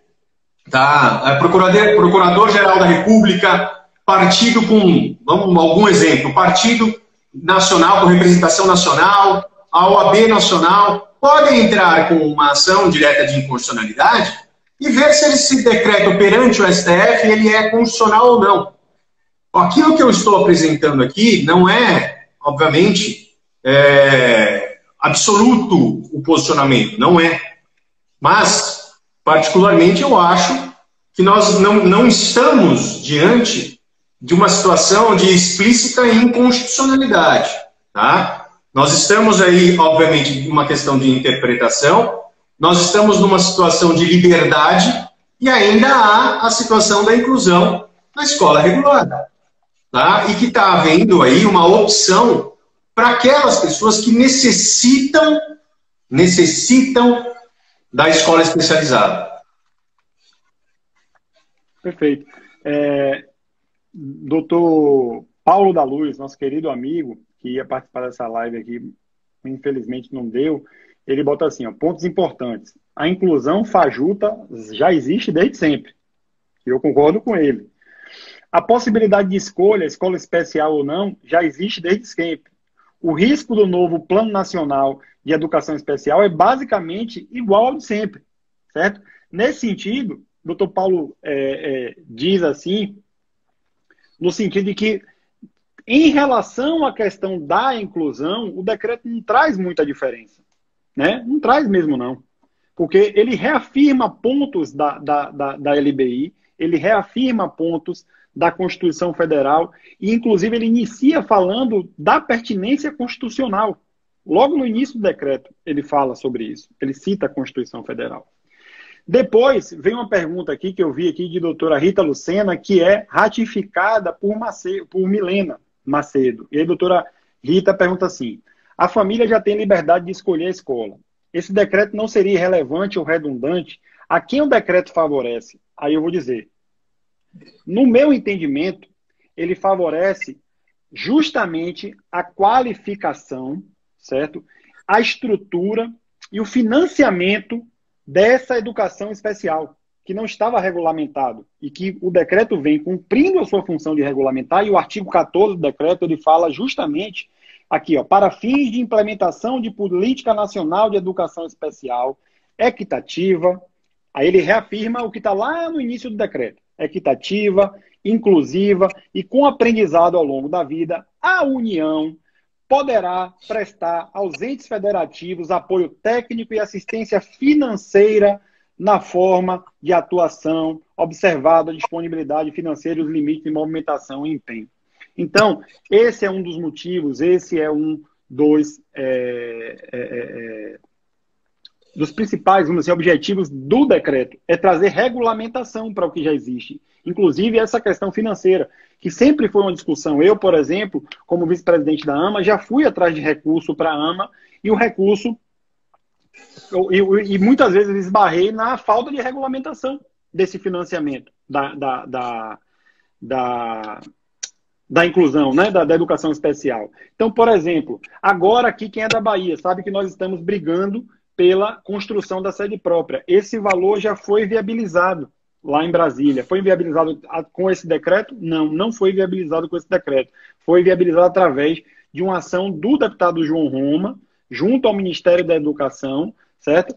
tá? Procurador-Geral da República, partido com, vamos algum exemplo, Partido Nacional com representação nacional, a OAB Nacional, podem entrar com uma ação direta de inconstitucionalidade e ver se esse decreto perante o STF ele é constitucional ou não. Aquilo que eu estou apresentando aqui não é, obviamente, absoluto o posicionamento, não é. Mas, particularmente, eu acho que nós não estamos diante de uma situação de explícita inconstitucionalidade, tá? Nós estamos aí, obviamente, em uma questão de interpretação, nós estamos numa situação de liberdade e ainda há a situação da inclusão na escola regular, tá? E que está havendo aí uma opção para aquelas pessoas que necessitam da escola especializada. Perfeito. Doutor Paulo da Luz, nosso querido amigo, que ia participar dessa live aqui, infelizmente não deu, ele bota assim, ó, pontos importantes. A inclusão fajuta já existe desde sempre. Eu concordo com ele. A possibilidade de escolha especial ou não, já existe desde sempre. O risco do novo Plano Nacional de Educação Especial é basicamente igual ao de sempre, certo? Nesse sentido, o doutor Paulo diz assim, no sentido de que, em relação à questão da inclusão, o decreto não traz muita diferença, né? Não traz mesmo, não. Porque ele reafirma pontos da LBI, ele reafirma pontos da Constituição Federal e, inclusive, ele inicia falando da pertinência constitucional. Logo no início do decreto, ele fala sobre isso. Ele cita a Constituição Federal. Depois, vem uma pergunta aqui que eu vi aqui de doutora Rita Lucena, que é ratificada por Milena Macedo. E aí, doutora Rita pergunta assim, a família já tem liberdade de escolher a escola. Esse decreto não seria irrelevante ou redundante? A quem o decreto favorece? Aí eu vou dizer, no meu entendimento, ele favorece justamente a qualificação, certo? A estrutura e o financiamento dessa educação especial, que não estava regulamentado, e que o decreto vem cumprindo a sua função de regulamentar, e o artigo 14 do decreto, ele fala justamente aqui, ó, para fins de implementação de política nacional de educação especial, equitativa, aí ele reafirma o que está lá no início do decreto, equitativa, inclusiva e com aprendizado ao longo da vida, a União poderá prestar aos entes federativos apoio técnico e assistência financeira na forma de atuação, observada a disponibilidade financeira, os limites de movimentação e empenho. Então, esse é um dos motivos, esse é um dos principais, vamos dizer, objetivos do decreto, é trazer regulamentação para o que já existe. Inclusive essa questão financeira, que sempre foi uma discussão. Eu, por exemplo, como vice-presidente da AMA, já fui atrás de recurso para a AMA, e o recurso, e muitas vezes esbarrei na falta de regulamentação desse financiamento da inclusão, né, da educação especial. Então, por exemplo, agora aqui quem é da Bahia sabe que nós estamos brigando pela construção da sede própria. Esse valor já foi viabilizado lá em Brasília. Foi viabilizado com esse decreto? Não, não foi viabilizado com esse decreto. Foi viabilizado através de uma ação do deputado João Roma, junto ao Ministério da Educação, certo?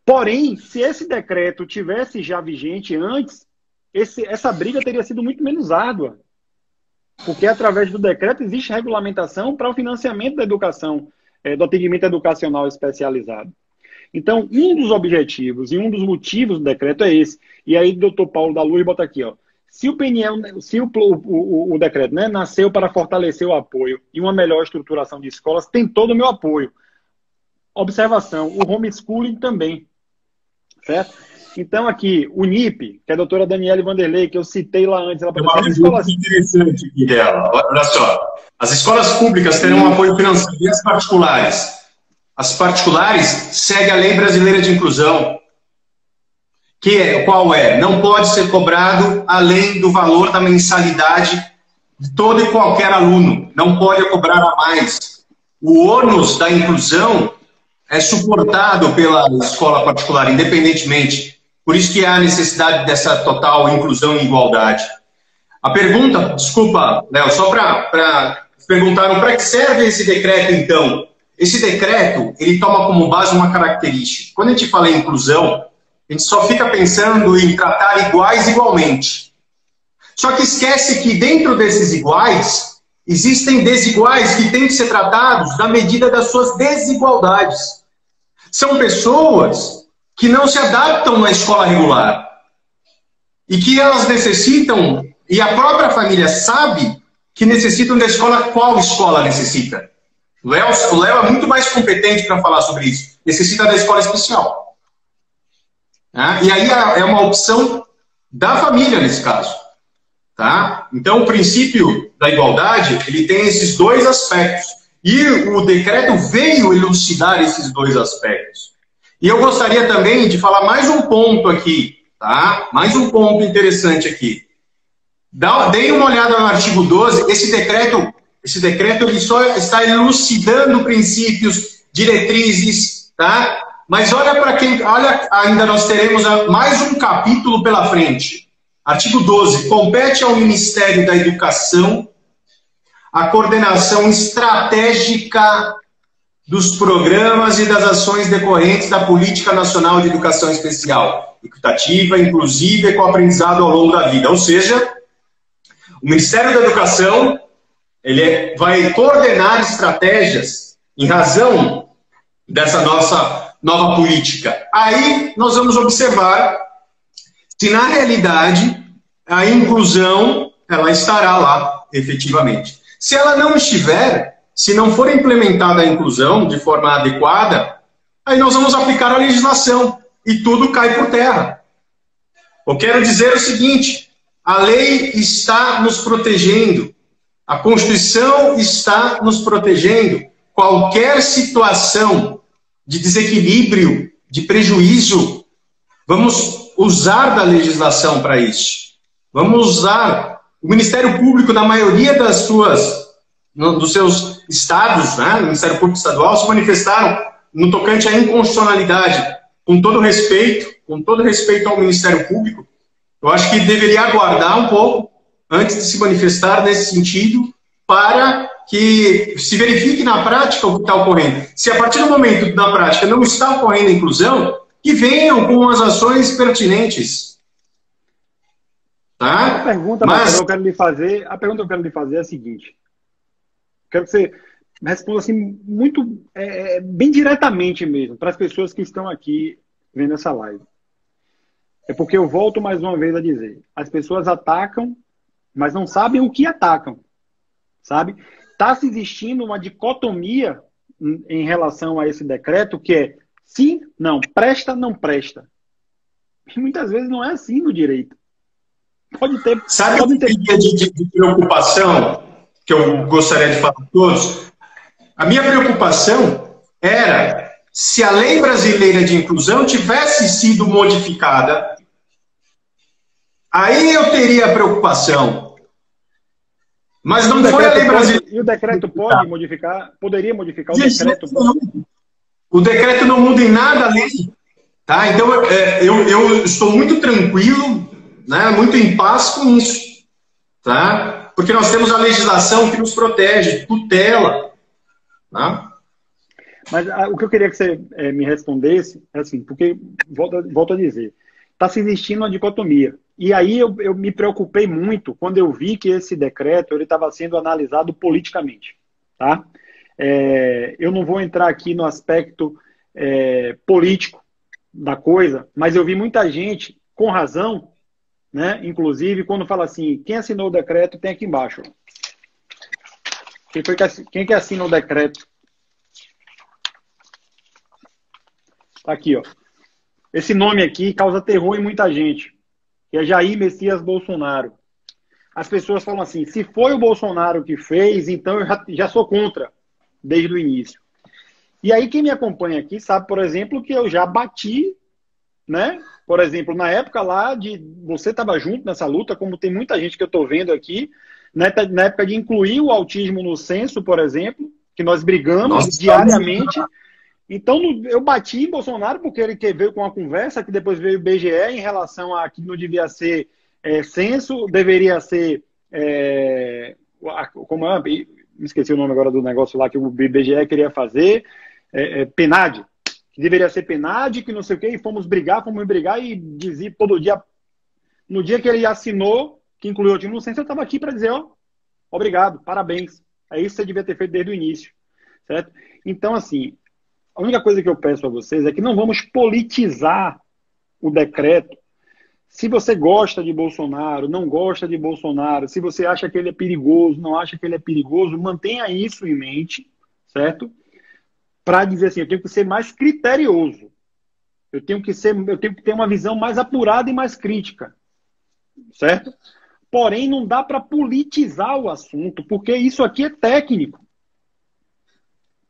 Porém, se esse decreto tivesse já vigente antes, essa briga teria sido muito menos árdua. Porque através do decreto existe regulamentação para o financiamento da educação, do atendimento educacional especializado. Então, um dos objetivos e um dos motivos do decreto é esse. E aí, doutor Paulo da Luz bota aqui, ó. Se o PNL, se o decreto, né, nasceu para fortalecer o apoio e uma melhor estruturação de escolas, tem todo o meu apoio. Observação, o homeschooling também. Certo? Então, aqui, o NIP, que é a doutora Daniele Vanderlei, que eu citei lá antes. Ela uma escolas interessante aqui dela. Olha só. As escolas públicas terão um apoio financeiro e as particulares. As particulares seguem a Lei Brasileira de Inclusão, qual é? Não pode ser cobrado além do valor da mensalidade de todo e qualquer aluno. Não pode cobrar a mais. O ônus da inclusão é suportado pela escola particular, independentemente. Por isso que há a necessidade dessa total inclusão e igualdade. A pergunta, desculpa, Léo, só para perguntaram para que serve esse decreto, então? Esse decreto, ele toma como base uma característica. Quando a gente fala em inclusão, a gente só fica pensando em tratar iguais igualmente. Só que esquece que dentro desses iguais, existem desiguais que têm que ser tratados na medida das suas desigualdades. São pessoas que não se adaptam na escola regular. E que elas necessitam, e a própria família sabe que necessitam da escola, qual escola necessita. O Léo é muito mais competente para falar sobre isso. Necessita da escola especial. E aí é uma opção da família nesse caso. Tá? Então, o princípio da igualdade, ele tem esses dois aspectos. E o decreto veio elucidar esses dois aspectos. E eu gostaria também de falar mais um ponto aqui. Tá? Mais um ponto interessante aqui. Deem uma olhada no artigo 12. Esse decreto ele só está elucidando princípios, diretrizes, tá? Mas olha para quem... Olha, ainda nós teremos mais um capítulo pela frente. Artigo 12. Compete ao Ministério da Educação a coordenação estratégica dos programas e das ações decorrentes da Política Nacional de Educação Especial, equitativa, inclusiva e com aprendizado ao longo da vida. Ou seja, o Ministério da Educação ele vai coordenar estratégias em razão dessa nossa nova política. Aí nós vamos observar se na realidade a inclusão ela estará lá efetivamente. Se ela não estiver, se não for implementada a inclusão de forma adequada, aí nós vamos aplicar a legislação e tudo cai por terra. Eu quero dizer o seguinte, a lei está nos protegendo, a Constituição está nos protegendo. Qualquer situação de desequilíbrio, de prejuízo, vamos usar da legislação para isso. Vamos usar o Ministério Público, na maioria dos seus estados, né, o Ministério Público Estadual, se manifestaram no tocante à inconstitucionalidade. Com todo respeito ao Ministério Público, eu acho que deveria aguardar um pouco antes de se manifestar nesse sentido, para que se verifique na prática o que está ocorrendo. Se a partir do momento da prática não está ocorrendo a inclusão, que venham com as ações pertinentes. Tá? A pergunta, Marcelo, que eu quero lhe fazer, a pergunta que eu quero lhe fazer é a seguinte. Quero que você responda assim, muito, bem diretamente mesmo, para as pessoas que estão aqui vendo essa live. É porque eu volto mais uma vez a dizer, as pessoas atacam, mas não sabem o que atacam, sabe? Está se existindo uma dicotomia em relação a esse decreto, que é sim, não, presta, não presta. E muitas vezes não é assim no direito. Pode ter... Sabe o que de preocupação que eu gostaria de falar para todos? A minha preocupação era se a lei brasileira de inclusão tivesse sido modificada, aí eu teria preocupação. Mas não foi a lei brasileira. E o decreto pode modificar? Poderia modificar o decreto? O decreto não muda em nada a lei. Tá? Então, eu estou muito tranquilo, né, muito em paz com isso. Tá? Porque nós temos a legislação que nos protege, tutela. Tá? Mas o que eu queria que você me respondesse é assim, porque, volto a dizer, está se existindo uma dicotomia. E aí eu me preocupei muito quando eu vi que esse decreto estava sendo analisado politicamente. Tá? Eu não vou entrar aqui no aspecto político da coisa, mas eu vi muita gente, com razão, né, inclusive, quando fala assim, quem assinou o decreto tem aqui embaixo. Quem que assina o decreto? Tá aqui, ó. Esse nome aqui causa terror em muita gente, que é Jair Messias Bolsonaro. As pessoas falam assim, se foi o Bolsonaro que fez, então eu já sou contra, desde o início. E aí quem me acompanha aqui sabe, por exemplo, que eu já bati, né? Por exemplo, na época lá você estava junto nessa luta, como tem muita gente que eu estou vendo aqui, né? Na época de incluir o autismo no censo, por exemplo, que nós brigamos diariamente. Então, eu bati em Bolsonaro porque ele veio com uma conversa, que depois veio o IBGE em relação a que não devia ser censo, deveria ser... como é? Me esqueci o nome agora do negócio lá que o IBGE queria fazer. PNAD. Que deveria ser PNAD, que não sei o quê, e fomos brigar e dizer todo dia... No dia que ele assinou, que incluiu o time no censo, eu estava aqui para dizer, ó, obrigado, parabéns. É isso que você devia ter feito desde o início. Certo? Então, assim... A única coisa que eu peço a vocês é que não vamos politizar o decreto. Se você gosta de Bolsonaro, não gosta de Bolsonaro, se você acha que ele é perigoso, não acha que ele é perigoso, mantenha isso em mente, certo? Para dizer assim, eu tenho que ser mais criterioso. Eu tenho que ter uma visão mais apurada e mais crítica, certo? Porém, não dá para politizar o assunto, porque isso aqui é técnico.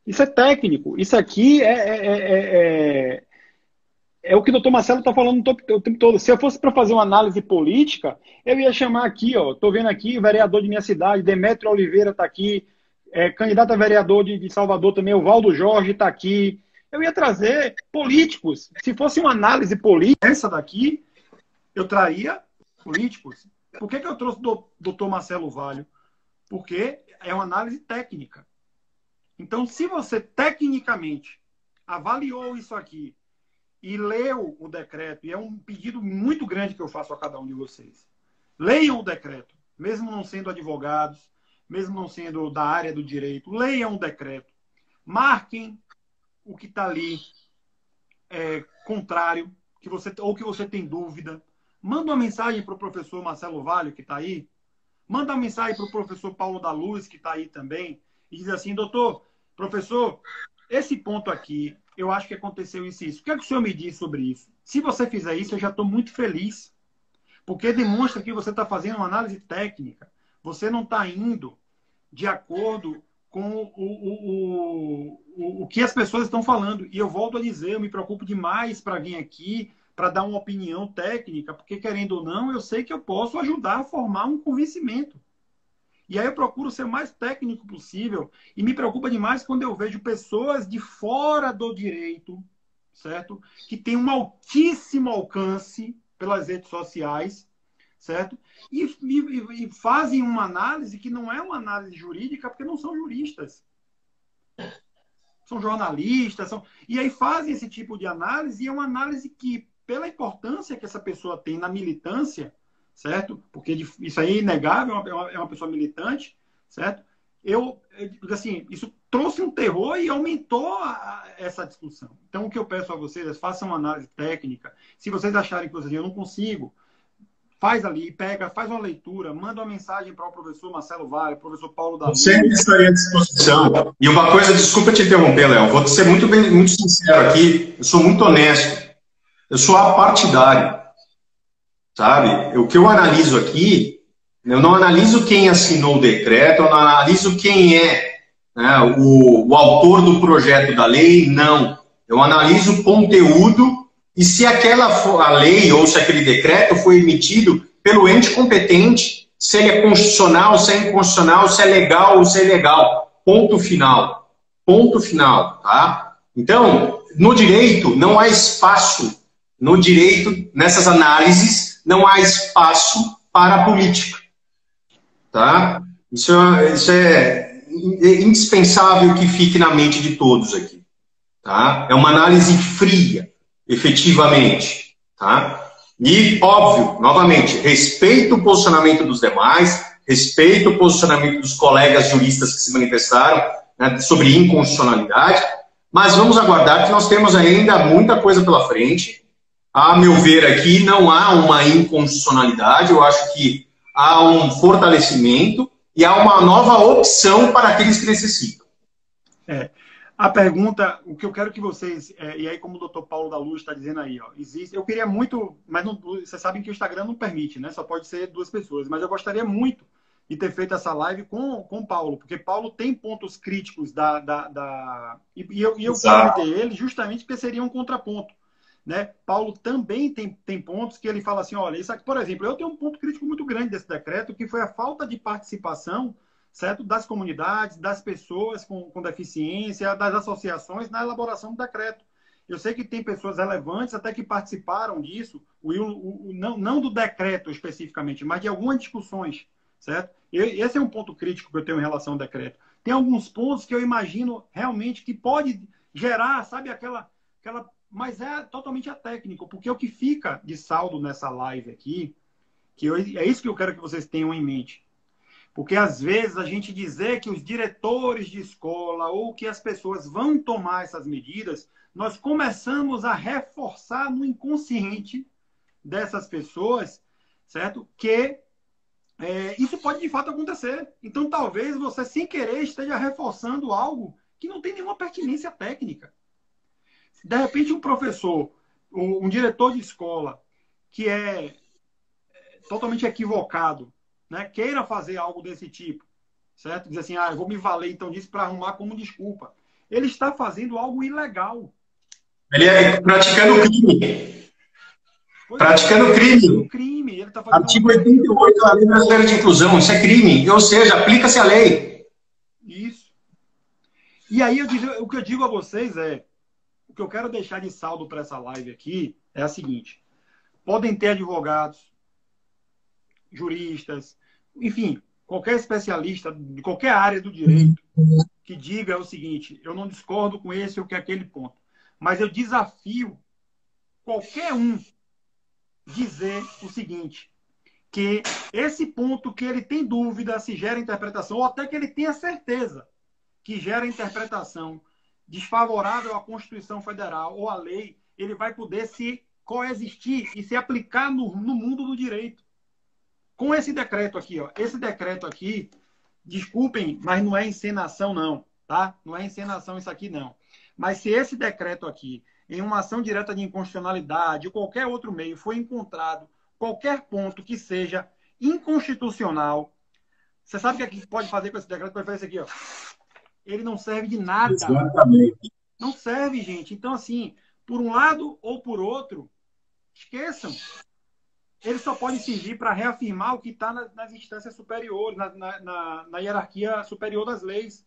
Isso é técnico. Isso aqui é o que o doutor Marcelo está falando o tempo todo. Se eu fosse para fazer uma análise política, eu ia chamar aqui, ó, estou vendo aqui o vereador de minha cidade, Demétrio Oliveira está aqui, candidato a vereador de Salvador também, o Valdo Jorge está aqui. Eu ia trazer políticos. Se fosse uma análise política, essa daqui, eu traria políticos. Por que eu trouxe o doutor Marcelo Valho? Porque é uma análise técnica. Então, se você tecnicamente avaliou isso aqui e leu o decreto, e é um pedido muito grande que eu faço a cada um de vocês, leiam o decreto, mesmo não sendo advogados, mesmo não sendo da área do direito, leiam o decreto, marquem o que está ali contrário, ou que você tem dúvida, manda uma mensagem para o professor Marcelo Valho, que está aí, manda uma mensagem para o professor Paulo da Luz, que está aí também, e diz assim, doutor, professor, esse ponto aqui, eu acho que aconteceu isso e isso. O que é que o senhor me diz sobre isso? Se você fizer isso, eu já estou muito feliz. Porque demonstra que você está fazendo uma análise técnica. Você não está indo de acordo com o que as pessoas estão falando. E eu volto a dizer, eu me preocupo demais para vir aqui, para dar uma opinião técnica, porque, querendo ou não, eu sei que eu posso ajudar a formar um convencimento. E aí eu procuro ser o mais técnico possível e me preocupa demais quando eu vejo pessoas de fora do direito, certo? Que têm um altíssimo alcance pelas redes sociais, certo? E fazem uma análise que não é uma análise jurídica, porque não são juristas. São jornalistas, e aí fazem esse tipo de análise, e é uma análise que, pela importância que essa pessoa tem na militância, certo? Porque isso aí é inegável, é uma pessoa militante, certo? Assim, isso trouxe um terror e aumentou essa discussão. Então, o que eu peço a vocês é façam uma análise técnica. Se vocês acharem que eu não consigo, faz ali, faz uma leitura, manda uma mensagem para o professor Marcelo Vale, professor Paulo da Luz. Sempre estaria à disposição. E uma coisa, desculpa te interromper, Léo, vou ser muito sincero aqui, eu sou muito honesto. Eu sou apartidário, sabe? O que eu analiso aqui, eu não analiso quem assinou o decreto, eu não analiso quem é, né, o autor do projeto da lei, não. Eu analiso o conteúdo e se a lei ou se aquele decreto foi emitido pelo ente competente, se ele é constitucional, se é inconstitucional, se é legal ou se é ilegal. Ponto final. Ponto final, tá? Então, no direito, não há espaço. No direito, nessas análises, não há espaço para a política. Tá? Isso é indispensável que fique na mente de todos aqui. Tá? É uma análise fria, efetivamente. Tá? E, óbvio, novamente, respeito o posicionamento dos demais, respeito o posicionamento dos colegas juristas que se manifestaram, né, sobre inconstitucionalidade, mas vamos aguardar que nós temos ainda muita coisa pela frente. A meu ver aqui, não há uma inconstitucionalidade, eu acho que há um fortalecimento e há uma nova opção para aqueles que necessitam. A pergunta, o que eu quero que vocês, e aí como o doutor Paulo da Luz está dizendo aí, ó, existe, eu queria muito, mas não, vocês sabem que o Instagram não permite, né? Só pode ser 2 pessoas, mas eu gostaria muito de ter feito essa live com o Paulo, porque Paulo tem pontos críticos e eu perguntei ele justamente porque seria um contraponto. Né? Paulo também tem pontos que ele fala assim, olha, isso aqui, por exemplo, eu tenho um ponto crítico muito grande desse decreto, que foi a falta de participação, certo, das comunidades, das pessoas com deficiência, das associações na elaboração do decreto. Eu sei que tem pessoas relevantes até que participaram disso, não do decreto especificamente, mas de algumas discussões, certo? Esse é um ponto crítico que eu tenho em relação ao decreto. Tem alguns pontos que eu imagino realmente que pode gerar, sabe, mas é totalmente atécnico, porque o que fica de saldo nessa live aqui, é isso que eu quero que vocês tenham em mente. Porque, às vezes, a gente dizer que os diretores de escola ou que as pessoas vão tomar essas medidas, nós começamos a reforçar no inconsciente dessas pessoas, certo? Que isso pode, de fato, acontecer. Então, talvez você, sem querer, esteja reforçando algo que não tem nenhuma pertinência técnica. De repente, um professor, um diretor de escola, que é totalmente equivocado, né, queira fazer algo desse tipo, certo? Diz assim, eu vou me valer então disso para arrumar como desculpa. Ele está fazendo algo ilegal. Ele é praticando crime. Praticando crime. Ele tá fazendo Artigo 88 da Lei Brasileira de Inclusão. Isso é crime. Ou seja, aplica-se a lei. Isso. E aí, o que eu digo a vocês o que eu quero deixar de saldo para essa live aqui é a seguinte. Podem ter advogados, juristas, enfim, qualquer especialista de qualquer área do direito que diga o seguinte, eu não discordo com esse ou com aquele ponto, mas eu desafio qualquer um dizer o seguinte, que esse ponto que ele tem dúvida se gera interpretação, ou até que ele tenha certeza que gera interpretação desfavorável à Constituição Federal ou à lei, ele vai poder se coexistir e se aplicar no mundo do direito. Com esse decreto aqui, ó, esse decreto aqui, desculpem, mas não é encenação não, tá? Não é encenação isso aqui não. Mas se esse decreto aqui, em uma ação direta de inconstitucionalidade ou qualquer outro meio, for encontrado qualquer ponto que seja inconstitucional, você sabe o que pode fazer com esse decreto? Pode fazer isso aqui, ó. Ele não serve de nada. Exatamente. Não serve, gente. Então, assim, por um lado ou por outro, esqueçam. Ele só pode servir para reafirmar o que está nas instâncias superiores, na hierarquia superior das leis.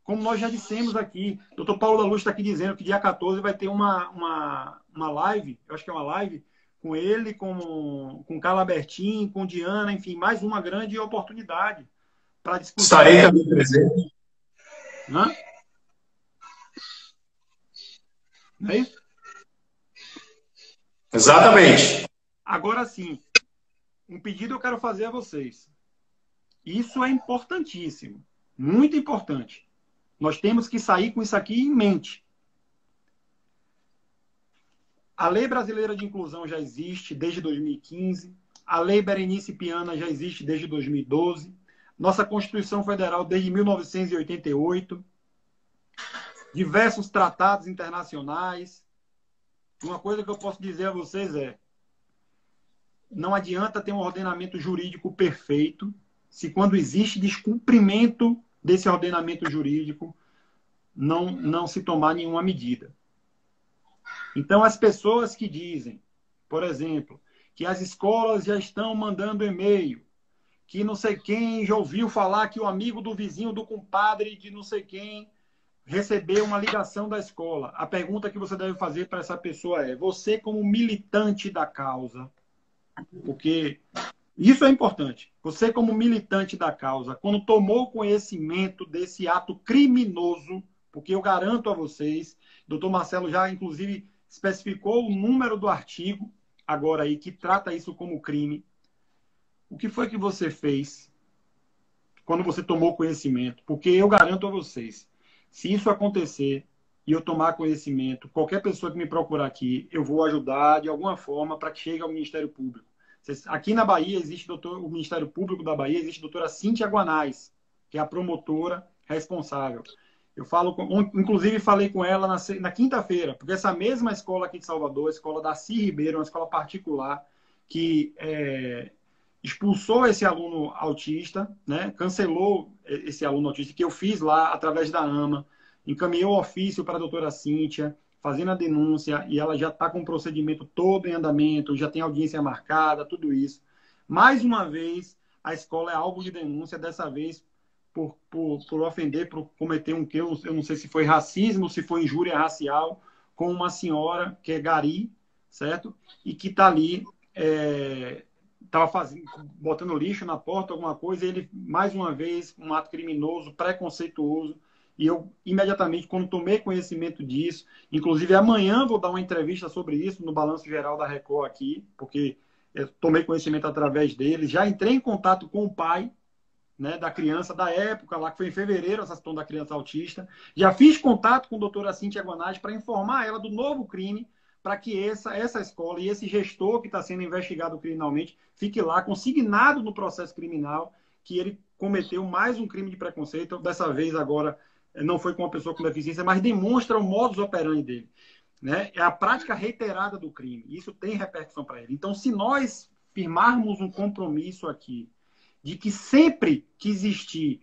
Como nós já dissemos aqui. O doutor Paulo da Luz está aqui dizendo que dia 14 vai ter uma live, eu acho que é uma live, com ele, com Carla Bertin, com Diana, enfim, mais uma grande oportunidade para discutir. Estarei também presente. Hã? Não é isso? Exatamente. Agora sim, um pedido eu quero fazer a vocês. Isso é importantíssimo, muito importante. Nós temos que sair com isso aqui em mente. A Lei Brasileira de Inclusão já existe desde 2015. A Lei Berenice Piana já existe desde 2012. Nossa Constituição Federal desde 1988. Diversos tratados internacionais. Uma coisa que eu posso dizer a vocês é: não adianta ter um ordenamento jurídico perfeito se, quando existe descumprimento desse ordenamento jurídico, não se tomar nenhuma medida. Então, as pessoas que dizem, por exemplo, que as escolas já estão mandando e-mail, que não sei quem já ouviu falar que o amigo do vizinho, do compadre de não sei quem, recebeu uma ligação da escola. A pergunta que você deve fazer para essa pessoa é: você, como militante da causa, porque isso é importante, você, como militante da causa, quando tomou conhecimento desse ato criminoso, porque eu garanto a vocês, o doutor Marcelo já, inclusive, especificou o número do artigo, agora aí, que trata isso como crime. O que foi que você fez quando você tomou conhecimento? Porque eu garanto a vocês, se isso acontecer e eu tomar conhecimento, qualquer pessoa que me procurar aqui, eu vou ajudar de alguma forma para que chegue ao Ministério Público. Aqui na Bahia existe o Ministério Público da Bahia, existe a doutora Cíntia Guanais, que é a promotora responsável. Eu falo, inclusive falei com ela na quinta-feira, porque essa mesma escola aqui de Salvador, a escola Darcy Ribeiro, uma escola particular, que expulsou esse aluno autista, né? Cancelou esse aluno autista, que eu fiz lá através da AMA, encaminhou o ofício para a doutora Cíntia, fazendo a denúncia, e ela já está com o procedimento todo em andamento, já tem audiência marcada, tudo isso. Mais uma vez, a escola é alvo de denúncia, dessa vez por ofender, por cometer um que eu não sei se foi racismo, se foi injúria racial, com uma senhora que é gari, certo? E que está ali, estava botando lixo na porta, alguma coisa, e ele, mais uma vez, um ato criminoso, preconceituoso. E eu, imediatamente, quando tomei conhecimento disso, inclusive amanhã vou dar uma entrevista sobre isso no Balanço Geral da Record aqui, porque eu tomei conhecimento através dele, já entrei em contato com o pai, né, da criança, da época lá, que foi em fevereiro, essa situação da criança autista. Já fiz contato com a doutora Cíntia Guanais para informar ela do novo crime, para que essa escola e esse gestor que está sendo investigado criminalmente fique lá consignado no processo criminal que ele cometeu mais um crime de preconceito. Dessa vez, agora, não foi com uma pessoa com deficiência, mas demonstra o modus operandi dele. Né? É a prática reiterada do crime. Isso tem repercussão para ele. Então, se nós firmarmos um compromisso aqui de que sempre que existir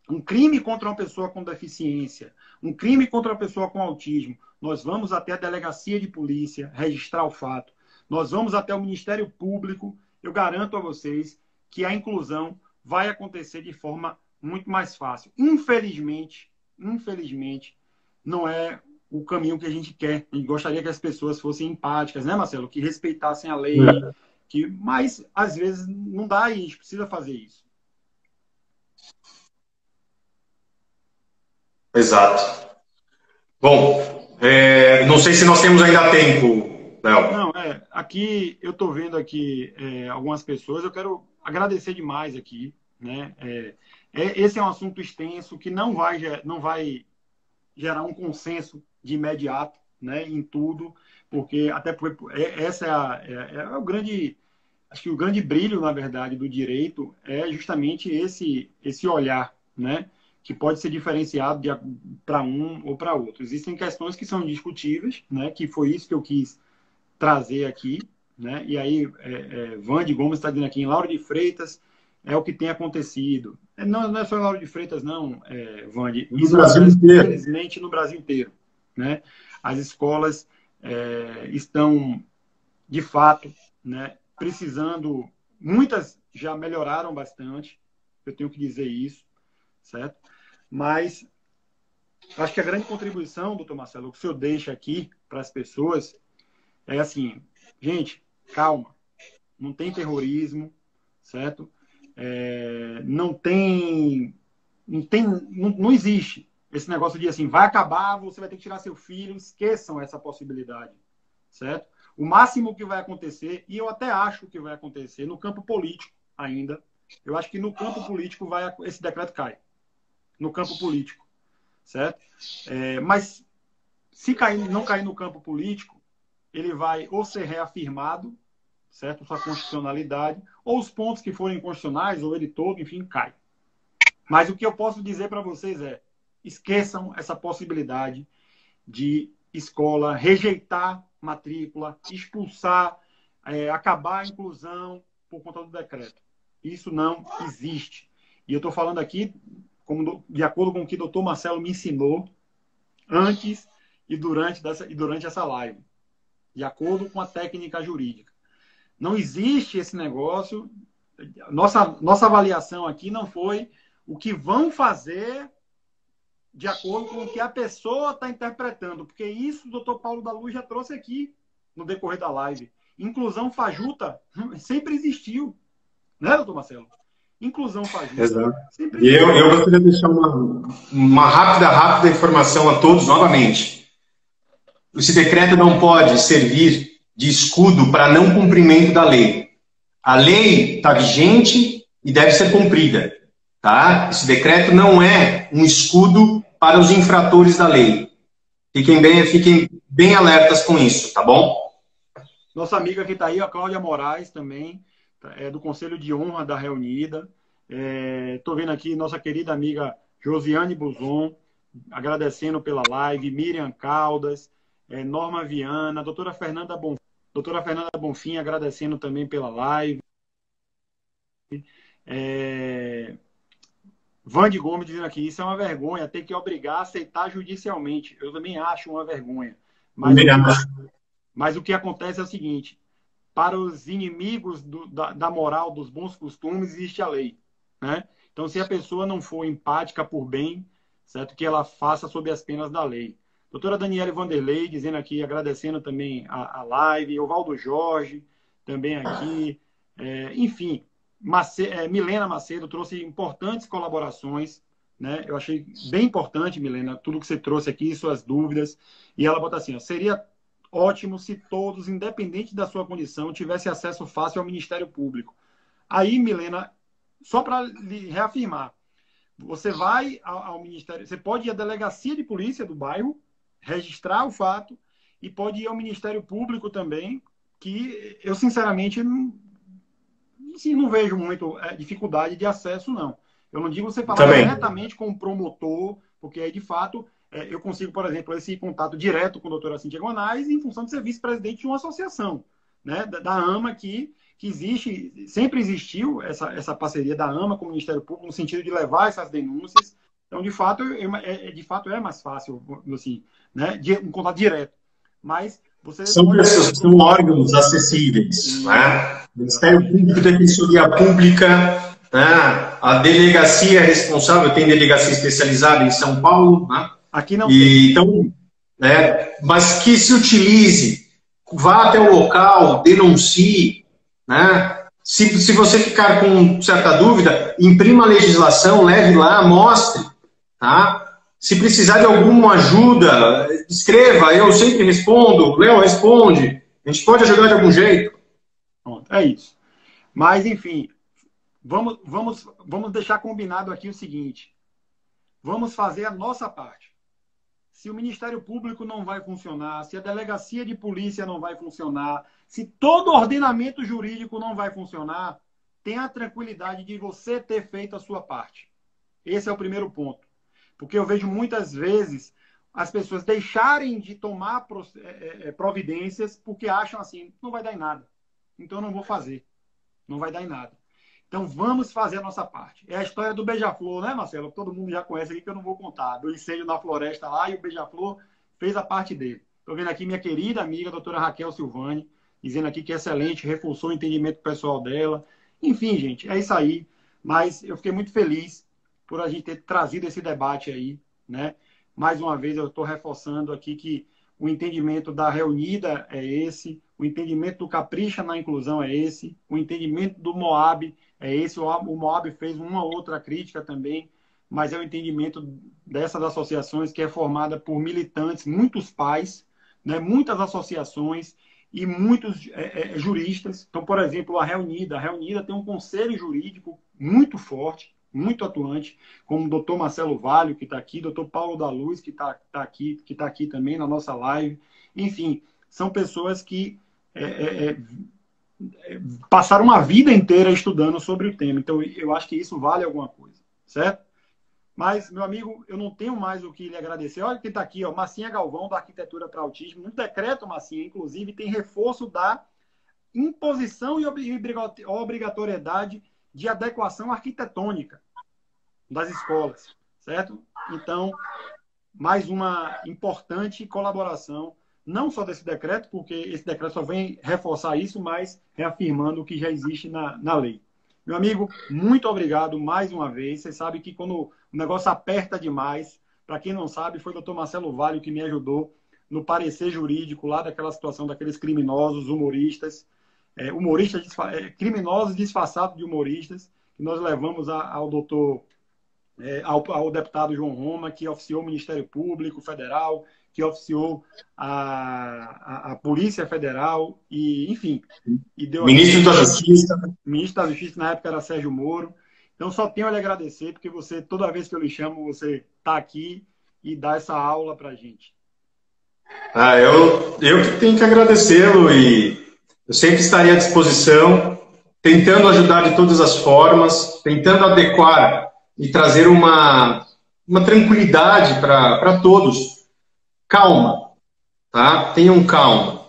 um crime contra uma pessoa com deficiência, um crime contra uma pessoa com autismo, nós vamos até a delegacia de polícia registrar o fato, nós vamos até o Ministério Público. Eu garanto a vocês que a inclusão vai acontecer de forma muito mais fácil. Infelizmente, não é o caminho que a gente quer. A gente gostaria que as pessoas fossem empáticas, né, Marcelo? Que respeitassem a lei, mas às vezes não dá e a gente precisa fazer isso. Exato. Bom, não sei se nós temos ainda tempo, Léo. Não, aqui eu estou vendo aqui algumas pessoas, eu quero agradecer demais aqui, né? Esse é um assunto extenso que não vai gerar um consenso de imediato, né, em tudo, porque até essa é o grande, acho que o grande brilho, na verdade, do direito é justamente esse olhar, né, que pode ser diferenciado para um ou para outro. Existem questões que são discutíveis, né, que foi isso que eu quis trazer aqui, né, e aí Vande Gomes está dizendo aqui, em Lauro de Freitas é o que tem acontecido. Não é só em Lauro de Freitas, não, Vande. Isso acontece, infelizmente, no Brasil inteiro, né? As escolas estão, de fato, né, precisando. Muitas já melhoraram bastante, eu tenho que dizer isso, certo? Mas acho que a grande contribuição, doutor Marcelo, que o senhor deixa aqui para as pessoas é assim: gente, calma, não tem terrorismo, certo? Não existe esse negócio de assim, vai acabar, você vai ter que tirar seu filho. Esqueçam essa possibilidade. certo? O máximo que vai acontecer, e eu até acho que vai acontecer no campo político ainda, eu acho que no campo político esse decreto cai. No campo político, certo? Mas se não cair no campo político, ele vai ou ser reafirmado, certo? Sua constitucionalidade, ou os pontos que forem constitucionais, ou ele todo, enfim, cai. Mas o que eu posso dizer para vocês é, esqueçam essa possibilidade de escola rejeitar matrícula, expulsar, acabar a inclusão por conta do decreto. Isso não existe. E eu estou falando aqui de acordo com o que o doutor Marcelo me ensinou antes e durante essa live. De acordo com a técnica jurídica. Não existe esse negócio. Nossa avaliação aqui não foi o que vão fazer de acordo com o que a pessoa está interpretando. Porque isso o doutor Paulo da Luz já trouxe aqui no decorrer da live. Inclusão fajuta sempre existiu. Né, doutor Marcelo? Inclusão fajuta. Exato. Sempre existiu. E eu gostaria de deixar uma rápida informação a todos novamente. Esse decreto não pode servir de escudo para não cumprimento da lei. A lei está vigente e deve ser cumprida. Tá? Esse decreto não é um escudo para os infratores da lei. Fiquem bem alertas com isso, tá bom? Nossa amiga que está aí, a Cláudia Moraes também, do Conselho de Honra da Reunida. Estou vendo aqui nossa querida amiga Josiane Buzon, agradecendo pela live, Miriam Caldas, Norma Viana, doutora Fernanda Bonfim, agradecendo também pela live. Vande Gomes dizendo aqui, isso é uma vergonha, tem que obrigar a aceitar judicialmente. Eu também acho uma vergonha. Mas o que acontece é o seguinte, para os inimigos da moral, dos bons costumes, existe a lei. Né? Então, se a pessoa não for empática por bem, certo? Que ela faça sob as penas da lei. Doutora Daniele Vanderlei, dizendo aqui, agradecendo também a live, Ovaldo Jorge, também aqui. Enfim, Milena Macedo trouxe importantes colaborações, né? Eu achei bem importante, Milena, tudo que você trouxe aqui, suas dúvidas. E ela bota assim, ó, seria ótimo se todos, independente da sua condição, tivessem acesso fácil ao Ministério Público. Aí, Milena, só para lhe reafirmar, você vai ao Ministério, você pode ir à delegacia de polícia do bairro, registrar o fato, e pode ir ao Ministério Público também, que eu, sinceramente, não vejo muito dificuldade de acesso, não. Eu não digo você falar diretamente com o promotor, porque aí, de fato, eu consigo, por exemplo, esse contato direto com a doutora Cíntia Gonais em função de ser vice-presidente de uma associação, né, da AMA, que existe, sempre existiu essa parceria da AMA com o Ministério Público, no sentido de levar essas denúncias. Então, de fato, é mais fácil, assim, né, um contato direto. Mas você são órgãos acessíveis, né? Ministério Público, Defensoria Pública, né? A delegacia responsável, tem delegacia especializada em São Paulo, né? Aqui não tem. Então, mas que se utilize, vá até o local, denuncie, né? Se você ficar com certa dúvida, imprima a legislação, leve lá, mostre, tá? Se precisar de alguma ajuda, escreva, eu sempre respondo, Léo responde, a gente pode ajudar de algum jeito. É isso. Mas, enfim, vamos deixar combinado aqui o seguinte, vamos fazer a nossa parte. Se o Ministério Público não vai funcionar, se a delegacia de polícia não vai funcionar, se todo o ordenamento jurídico não vai funcionar, tenha a tranquilidade de você ter feito a sua parte. Esse é o primeiro ponto. Porque eu vejo muitas vezes as pessoas deixarem de tomar providências porque acham assim, não vai dar em nada. Então eu não vou fazer. Não vai dar em nada. Então vamos fazer a nossa parte. É a história do Beija-Flor, né, Marcelo? Todo mundo já conhece aqui, que eu não vou contar. Do incêndio na floresta lá, e o Beija-Flor fez a parte dele. Estou vendo aqui minha querida amiga, a doutora Raquel Silvani, dizendo aqui que é excelente, reforçou o entendimento pessoal dela. Enfim, gente, é isso aí. Mas eu fiquei muito feliz por a gente ter trazido esse debate aí, né? Mais uma vez, eu estou reforçando aqui que o entendimento da Reunida é esse, o entendimento do Capricha na Inclusão é esse, o entendimento do Moab é esse. O Moab fez uma outra crítica também, mas é o entendimento dessas associações que é formada por militantes, muitos pais, né, muitas associações e muitos juristas. Então, por exemplo, a Reunida tem um conselho jurídico muito forte, muito atuante, como o doutor Marcelo Valho, que está aqui, doutor Paulo da Luz, que está aqui também na nossa live. Enfim, são pessoas que passaram uma vida inteira estudando sobre o tema. Então, eu acho que isso vale alguma coisa, certo? Mas, meu amigo, eu não tenho mais o que lhe agradecer. Olha quem está aqui, ó, Marcinha Galvão, da Arquitetura para Autismo. No decreto, Marcinha, inclusive, tem reforço da imposição e obrigatoriedade de adequação arquitetônica das escolas, certo? Então, mais uma importante colaboração, não só desse decreto, porque esse decreto só vem reforçar isso, mas reafirmando o que já existe na lei. Meu amigo, muito obrigado mais uma vez. Você sabe que quando o negócio aperta demais, para quem não sabe, foi o doutor Marcelo Valho que me ajudou no parecer jurídico lá daquela situação daqueles criminosos, humoristas, criminosos disfarçados de humoristas, que nós levamos ao doutor, ao deputado João Roma, que oficiou o Ministério Público Federal, que oficiou a Polícia Federal, e, enfim. E deu Ministro da Justiça. Ministro da Justiça, na época era Sérgio Moro. Então, só tenho a lhe agradecer, porque você, toda vez que eu lhe chamo, você está aqui e dá essa aula para a gente. Eu que tenho que agradecê-lo, e eu sempre estaria à disposição, tentando ajudar de todas as formas, tentando adequar e trazer uma tranquilidade para todos. Calma, tá? Tenham calma.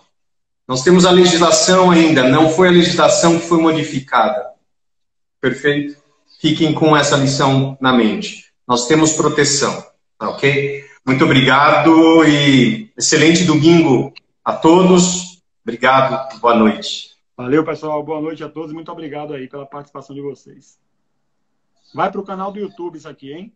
Nós temos a legislação ainda, não foi a legislação que foi modificada. Perfeito? Fiquem com essa lição na mente. Nós temos proteção, tá ok? Muito obrigado e excelente domingo a todos. Obrigado, boa noite. Valeu, pessoal. Boa noite a todos. Muito obrigado aí pela participação de vocês. Vai para o canal do YouTube isso aqui, hein?